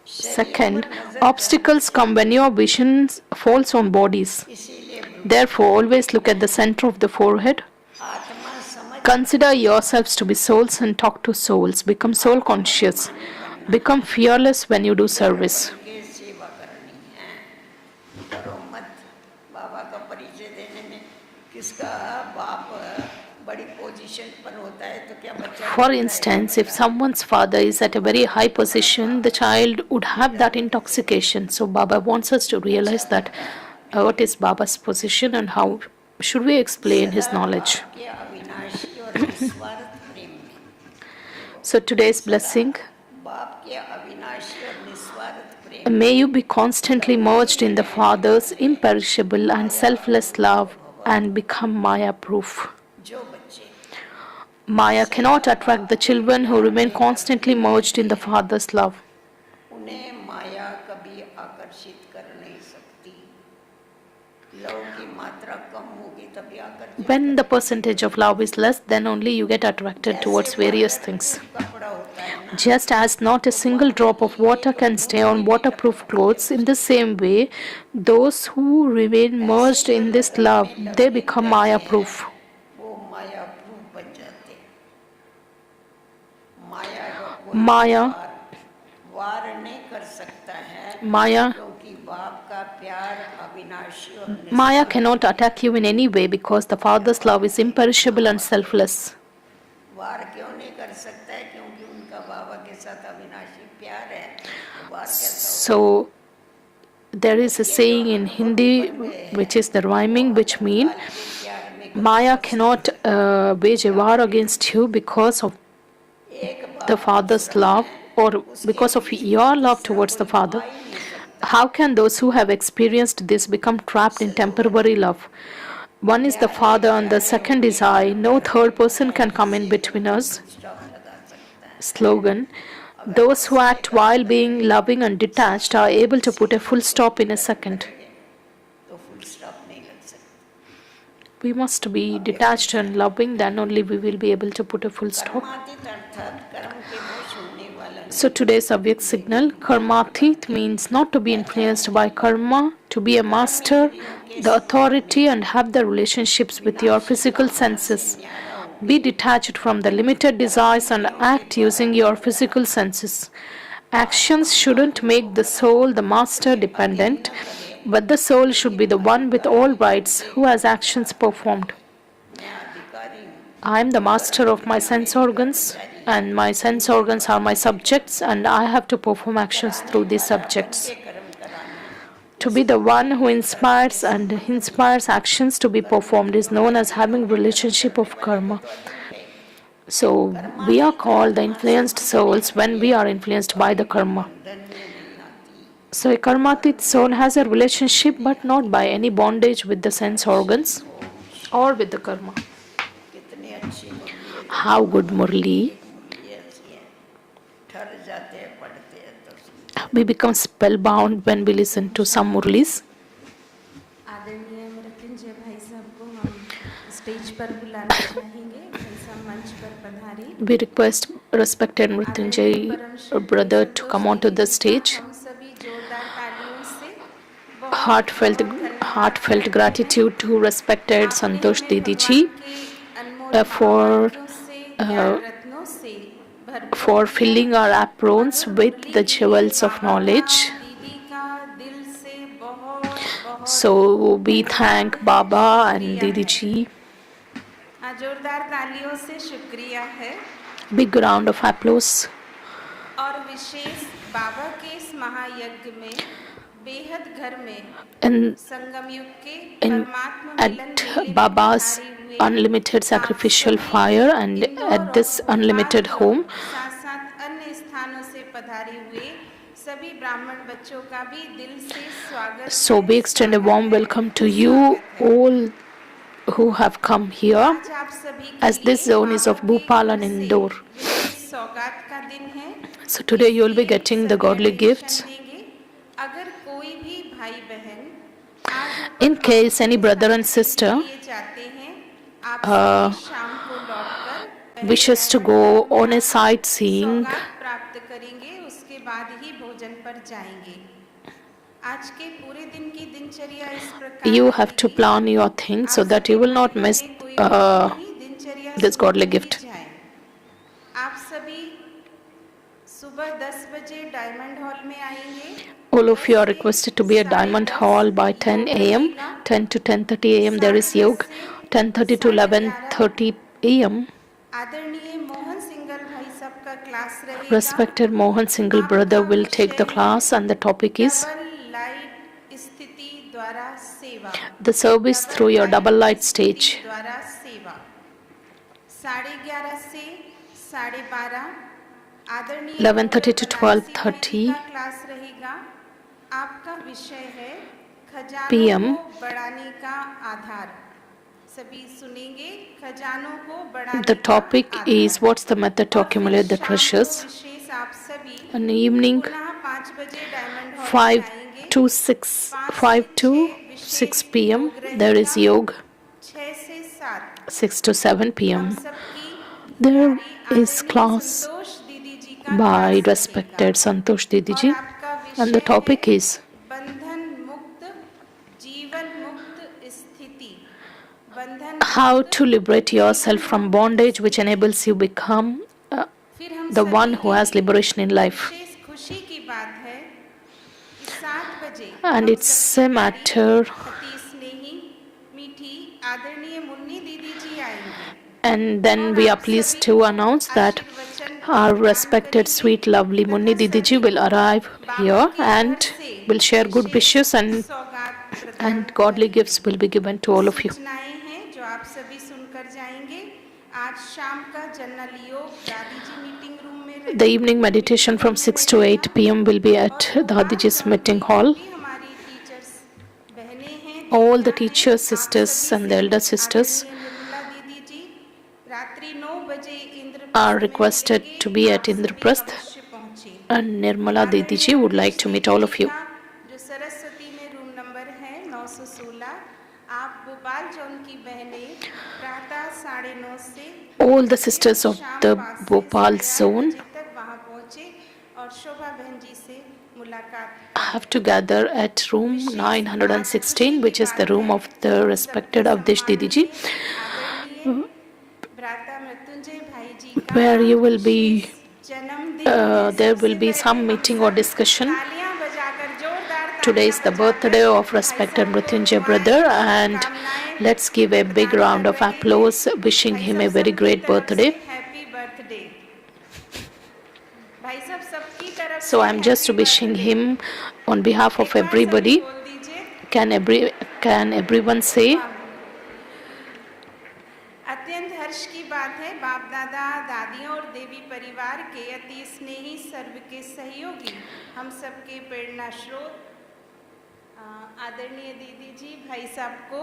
शरीर Second, पर नजर obstacles come when your vision falls on bodies. इसीलिए Therefore, always look at the center of the forehead. आत्मा समझ Consider yourselves to be souls and talk to souls. Become soul conscious. अभिमानी बनना Become fearless when you do है service. बन के सेवा करनी है डरो मत बाबा का परिचय देने में किसका बाप बड़ी पोजीशन पर होता है तो क्या बच्चा For डरता instance, है if someone's father is at a very high position, the child would have that intoxication. So, Baba wants us to realize that what is Baba's position and how should we explain his सदा knowledge. बाप के अविनाशी और निस्वार्थ प्रेम में So, today's blessing, बाप के अविनाशी और निस्वार्थ प्रेम may you be constantly merged in the Father's imperishable and selfless love and become Maya proof. जो बच्चे Maya cannot attract the children who remain constantly merged in the Father's love. उन्हें माया कभी आकर्षित कर नहीं सकती लव की मात्रा कम होगी तभी आकर्षित When the percentage of love is less, then only you get attracted towards various things. कपड़ा होता है ना Just as not a single drop of water can stay on waterproof clothes, in the same way, those who remain merged in this love, they become Maya proof. वो माया proof बन जाते हैं माया का कोई Maya, वार नहीं कर सकता है Maya, क्योंकि बाप का प्यार अविनाशी और Maya cannot attack you in any way because the Father's love is imperishable and selfless. वार क्यों नहीं कर सकता है क्योंकि उनका बाबा के साथ अविनाशी प्यार है तो वार कैसा So, there is a saying in Hindi, which is the rhyming, which mean प्यार में Maya cannot wage a war against you because of एक the Father's love or because of your love towards the Father. How can those who have experienced this become trapped in temporary love? One is the Father and the second is I. No third person can come in between us. Stop लगा सकता है Slogan. Those who act while being loving and detached are able to put a full stop in a second. तो full stop नहीं लग सकता We must be detached and loving, then only we will be able to put a full stop. कर्मातीत अर्थात कर्म के वश होने वाला नहीं So today's Avyak signal, Karmathit means not to be influenced by karma, to be a master, the authority and have the relationships with your physical senses. Be detached from the limited desires and act using your physical senses. Actions shouldn't make the soul the master dependent, but the soul should be the one with all rights who has actions performed. मैं अधिकारी हूँ I am the master of my sense organs, and my sense organs are my subjects, and I have to perform actions through these subjects. के कर्म कराना To be the one who inspires and inspires actions to be performed is known as having relationship of karma. So we are called the influenced souls when we are influenced by the karma. धन में नहीं आती So a karmatit soul has a relationship but not by any bondage with the sense organs or with the karma. कितनी अच्छी मुरली है How good Murli. मुरली ऐसी है ठहर जाते हैं पढ़ते हैं तो सुनते We become spellbound when we listen to some Murlis. आदरणीय मृत्युंजय भाई साहब को हम स्टेज पर बुलाना चाहेंगे भाई साहब मंच पर पधारे We request respected Mrityunjay brother to come onto the stage. हम सभी जोरदार तालियों से Heartfelt gratitude to respected Santosh Didi ji for for filling our aprons with the jewels of knowledge. दीदी का दिल से बहुत So we thank Baba and Didi ji. जोरदार तालियों से शुक्रिया है Big round of applause. और विशेष बाबा के इस महायज्ञ में बेहद घर में And संगम युग के in, परमात्मा मिलन at मेले में Baba's पधारे हुए unlimited sacrificial fire and at this unlimited home, साथ साथ अन्य स्थानों से पधारे हुए सभी ब्राह्मण बच्चों का भी दिल से स्वागत so we extend a warm welcome to you all who have come here, आज आप सभी के as this लिए zone is of बाबा के Bhopal and ओर से Indore. विशेष सौगात का दिन है So today you will be getting the godly gifts. देंगे। अगर कोई भी भाई बहन आज In case any brother and sister लिए जाते हैं आप सभी शाम को लौटकर wishes to go on a sightseeing सौगात प्राप्त करेंगे, उसके बाद ही भोजन पर जाएंगे। आज के पूरे दिन की दिनचर्या इस प्रकार You have to रहेगी। plan your things so आप that you सभी will भाई not miss बहनें कोई विलंब नहीं, दिनचर्या this शुरू godly हो ही gift. जाए। आप सभी सुबह 10 बजे डायमंड हॉल में आएंगे। All of 10 you are से requested to be at Diamond 10:30 Hall by 10 योग a.m. रहेगा। 10 to 10:30 a.m. there is 10:30 yoga. से 10:30 to 11:30 11:30 a.m. आदरणीय मोहन सिंगल भाई साहब का क्लास रहेगा। Respected Mohan Single brother आपका will take विषय the है class and the topic is double light स्थिति द्वारा सेवा। the service through your double light स्थिति stage. द्वारा सेवा। 11:30 से 12:30 आदरणीय 11:30 to बनारसी भाई जी 12:30 का क्लास रहेगा। आपका विषय है खजानों p.m. को बढ़ाने का आधार। सभी सुनेंगे, खजानों को बढ़ाने The का topic Aadhaar. is what's the method to और फिर accumulate the शाम को treasures. विशेष आप सभी An evening पुनः 5 बजे डायमंड हॉल में 5 आएंगे। to 6 5 5 से to 6 विशेष 6 p.m. योग there रहेगा। is yoga. 6 से 7 6 to 7 हम p.m. सबकी There प्यारी is आदरणीय class संतोष दीदी जी का by क्लास रहेगा। respected Santosh Didi और ji आपका and the विषय है topic is बंधन मुक्त जीवन मुक्त स्थिति। बंधन how मुक्त to liberate yourself जीवन from मुक्त bondage which स्थिति। enables you become फिर हम the सभी one who के has लिए liberation in life. विशेष खुशी की बात है कि 7 बजे And हम it's सबकी a प्यारी matter अति स्नेही मीठी आदरणीय मुन्नी दीदी जी आएंगी and then और we are आप pleased सभी to को announce that आशीर्वचन our प्रदान respected करेंगे sweet lovely Munni तथा Didi ji सभी will को arrive बाबा here के घर and से will share good wishes wishes सौगात प्रदान and godly करेंगे। gifts will be given to all of you. सूचनाएं हैं जो आप सभी सुनकर जाएंगे। आज शाम का जनरल योग दादी जी मीटिंग रूम में The evening meditation from 6 to 8 p.m. will be at Dadiji's meeting hall. हमारी टीचर्स बहनें हैं, All the दीदियां हैं, teachers, आप sisters सभी and से the elder sisters आदरणीय निर्मला दीदी जी रात्रि 9 बजे are इंद्रप्रस्थ में requested मिलेंगे। to be आप at सभी Indraprasth अवश्य पहुंचे। and Nirmala Didi आदरणीय ji would Ankush like to meet दीदी all जी of you. का जो सरस्वती में रूम नंबर है 916, आप भोपाल जोन की बहनें प्रातः 9:30 से All the लेकर sisters of शाम the 5 से Bhopal 8:30 zone बजे तक वहाँ पहुँचे और शोभा बहन जी से मुलाकात have to gather at room विशेष बात खुशी 916, की which is the बात room है of the हम respected सबके Avdish Didi ji, सम्माननीय आदरणीय भ्राता मृत्युंजय भाई जी का where you आज will be विशेष जन्मदिन है। there सबसे will be पहले some हम meeting or सब discussion. तालियां बजाकर जोरदार Today तालियां is the बजाकर birthday of भाई respected साहब को Mrityunjay brother दुआएं and शुभकामनाएं let's give a big प्रदान round कर of रहे हैं। applause wishing भाई him साहब a very सबकी great तरफ से birthday. Happy birthday. भाई साहब सबकी तरफ So से I'm just happy wishing birthday. him on behalf of एक बार सभी everybody. बोल दीजिए। Can everyone say? अत्यंत हर्ष की बात है बाप दादा दादियों और देवी परिवार के अति स्नेही सर्व के सहयोगी हम सबके प्रेरणा स्रोत आदरणीय दीदी जी भाई साहब को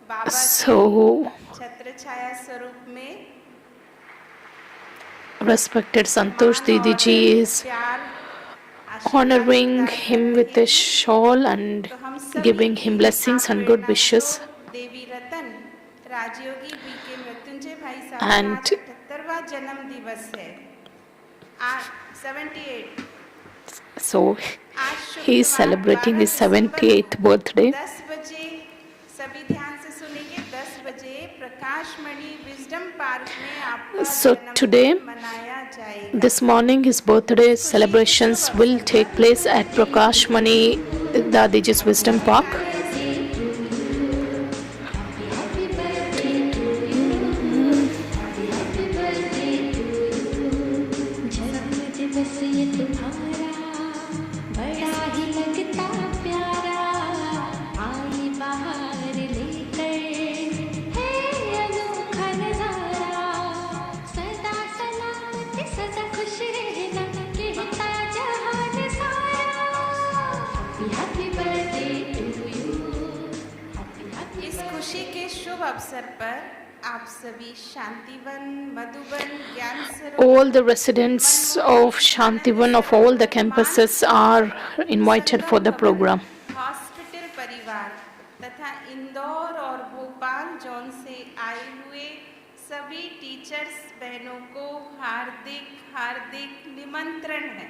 बाबा So के छत्र छाया स्वरूप में respected Santosh सम्मान Didi और ji is प्यार आशीर्वाद honoring प्रदान him कर with रहे a हैं। shawl and तो हम सभी giving की him blessings आप and good प्रेरणा wishes. स्रोत देवी रतन राजयोगी बी के मृत्युंजय भाई साहब का And 78वां जन्म दिवस है। 78 so आज he is शुक्रवार celebrating 12 his दिसंबर 78th birthday. 10 बजे सभी ध्यान से सुनेंगे। 10 बजे प्रकाशमणि विजडम पार्क में आपका So today, जन्मदिन मनाया जाएगा। this morning, his birthday इस खुशी के शुभ celebrations will अवसर take पर place at Prakash Mani Dadiji's Wisdom Park. तालियों से बस ये तुम्हारा बड़ा ही लगता प्यारा आई बाहर लेकर है अनोखा नजारा सदा सलामत सदा खुश रहना कहता जहान सारा happy birthday to you happy इस खुशी के शुभ अवसर पर आप सभी शांतिवन मधुबन ज्ञान सरोवर All the residents of Shantivan of all the campuses are invited for the program. Hospital परिवार तथा इंदौर और भोपाल जोन से आए हुए सभी सभी टीचर्स बहनों को हार्दिक हार्दिक निमंत्रण है।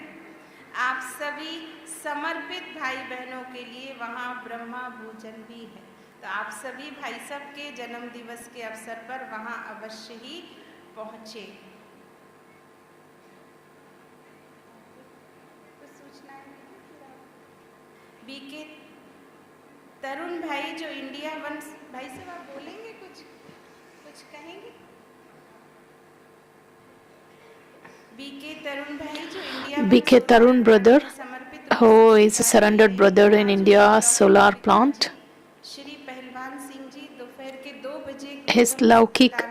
आप सभी समर्पित भाई बहनों के लिए वहाँ ब्रह्मा भोजन भी है, तो आप सभी भाई सब के जन्म दिवस के अवसर पर वहाँ अवश्य ही पहुँचे। बीके तरुण भाई जो इंडिया वन, भाई साहब आप बोलेंगे, कुछ कहेंगे? बीके तरुण भाई जो India BK Tarun brother, who is a surrendered brother in India solar plant. Shri पहलवान सिंह जी दोपहर के 2 बजे His Laukik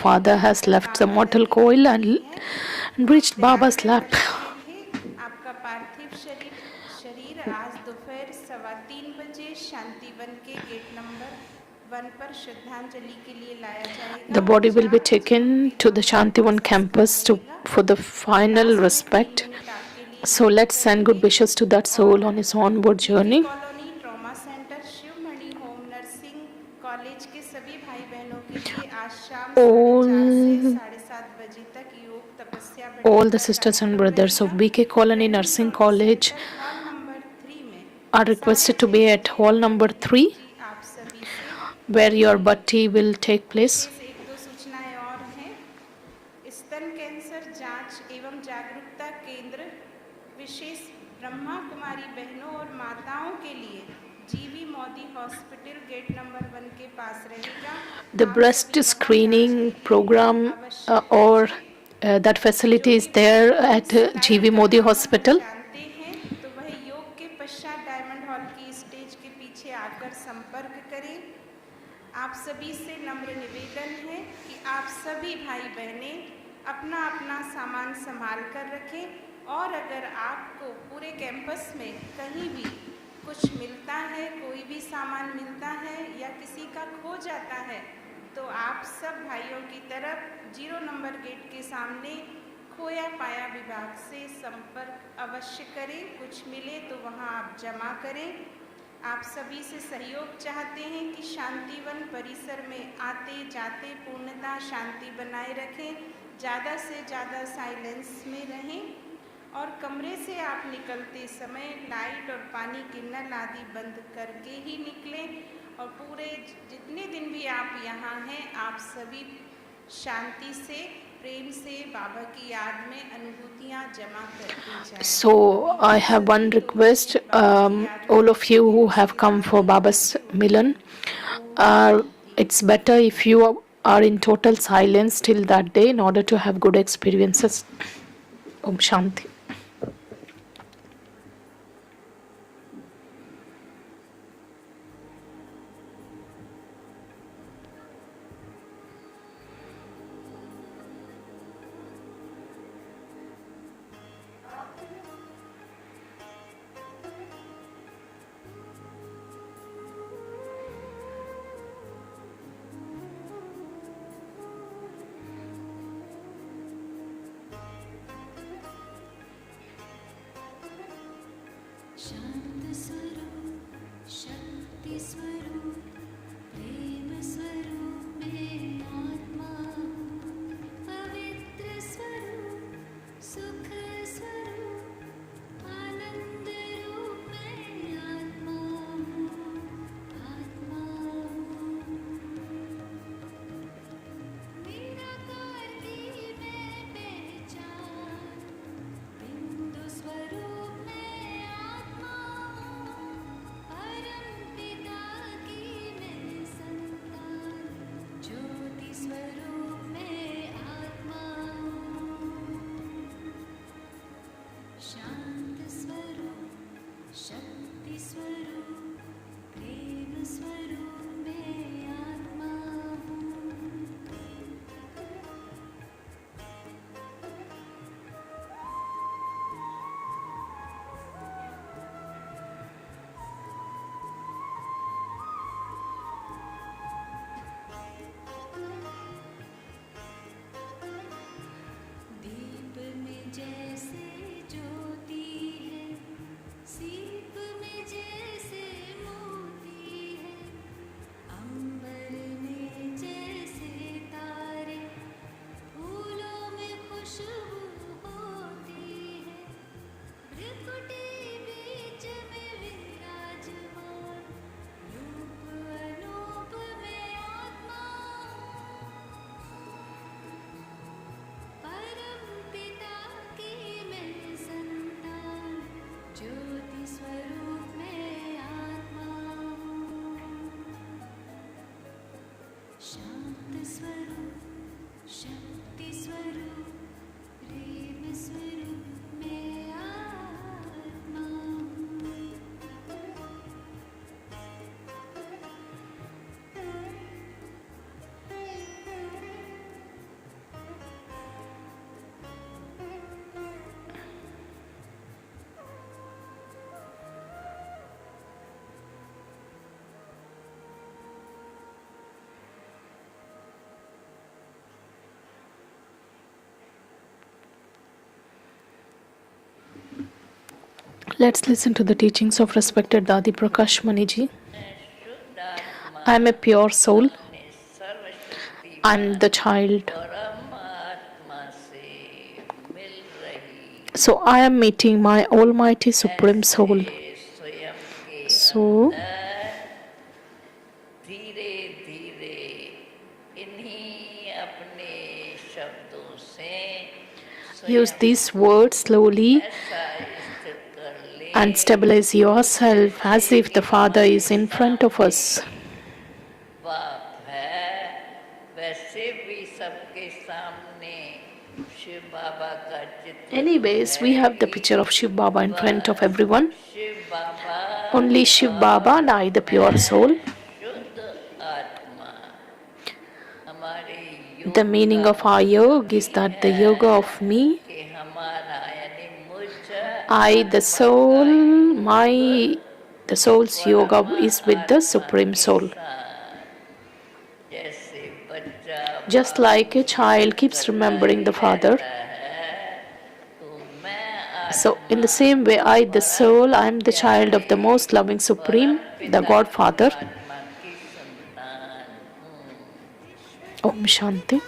father has left the mortal coil and reached Baba's lap. आपका पार्थिव शरीर आज दोपहर 3:15 बजे शांतिवन के गेट नंबर 1 पर श्रद्धांजलि के लिए लाया जाएगा। The body will be taken to the Shantivan campus for the final respect. So let's send good wishes to that soul on his onward journey. Colony trauma centre Sivamani home nursing college के सभी भाई बहनों के लिए आज शाम 4:30 से 7:30 बजे तक योग तपस्या All the sisters and brothers of BK Colony Nursing College hall number 3 में are requested to be at hall number 3, आप सभी से where your bhatti will take place. एक दो सूचनाएं और हैं। स्तन कैंसर जांच एवं जागरूकता केंद्र विशेष ब्रह्मा कुमारी बहनों और माताओं के लिए जीवी मोदी हॉस्पिटल गेट नंबर 1 के पास रहेगा। The breast screening program or that facility is there at GV Modi Hospital. जानते हैं तो वह योग के पश्चात डायमंड हॉल की स्टेज के पीछे आकर संपर्क करें। आप सभी से नम्र निवेदन है कि आप सभी भाई बहनें अपना अपना सामान संभाल कर रखें, और अगर आपको पूरे कैंपस में कहीं भी कुछ मिलता है, कोई भी सामान मिलता है या किसी का खो जाता है, तो आप सब भाइयों की तरफ 0 नंबर गेट के सामने खोया पाया विभाग से संपर्क अवश्य करें। कुछ मिले तो वहां आप जमा करें। आप सभी से सहयोग चाहते हैं कि शांतिवन परिसर में आते जाते पूर्णतः शांति बनाए रखें, ज़्यादा से ज़्यादा साइलेंस में रहें, और कमरे से आप निकलते समय लाइट और पानी के नल आदि बंद करके ही निकलें। और पूरे जितने दिन भी आप यहाँ हैं, आप सभी शांति से प्रेम से बाबा की याद में अनुभूतियाँ जमा करते जाएं। So I have one request, all of you who have come for Baba's Milan, it's better if you are in total silence till that day in order to have good experiences. Om Shanti. शांत स्वरूप शक्ति स्वरूप प्रेम स्वरूप में आत्मा, पवित्र स्वरूप सुख स्वरूप आनंद रूप में आत्मा, आत्मा निराकार की मैं पहचान, बिंदु स्वरूप में आत्मा, परम पिता की मैं संतान, ज्योति स्वरूप में आत्मा, शांत स्वरूप शक्ति स्वरूप प्रेम स्वरूप में आत्मा हूँ। दीप में जैसे ज्योति है, सीप में जैसे मोती है, अंबर Let's listen to the teachings of respected Dadi Prakash Maniji. शुद्ध आत्मा I am a pure soul. अपने सर्वशक्तिमान I am the child. परमात्मा से मिल रही So I am meeting my Almighty Supreme Soul. ऐसे स्वयं के So अंदर धीरे धीरे इन्हीं अपने शब्दों से use these words slowly ऐसा स्थिर कर ले and stabilize yourself as if the Father is in front of us. बाप है वैसे भी सबके सामने शिव बाबा का चित्र Anyways, we have the picture of Shiv Baba in front of everyone. Shiv Baba Only Shiv Baba and I, the pure soul. शुद्ध आत्मा हमारे The meaning of our yoga is that the yoga of me, के हमारा यानी मुझ I, the soul, the soul's yoga is with the Supreme Soul. जैसे बच्चा Just like a child keeps remembering the Father. है तो मैं So, in the same way, I, the soul, I am the child of the most loving Supreme, the God Father. आत्मा की संतान हूँ Om Shanti.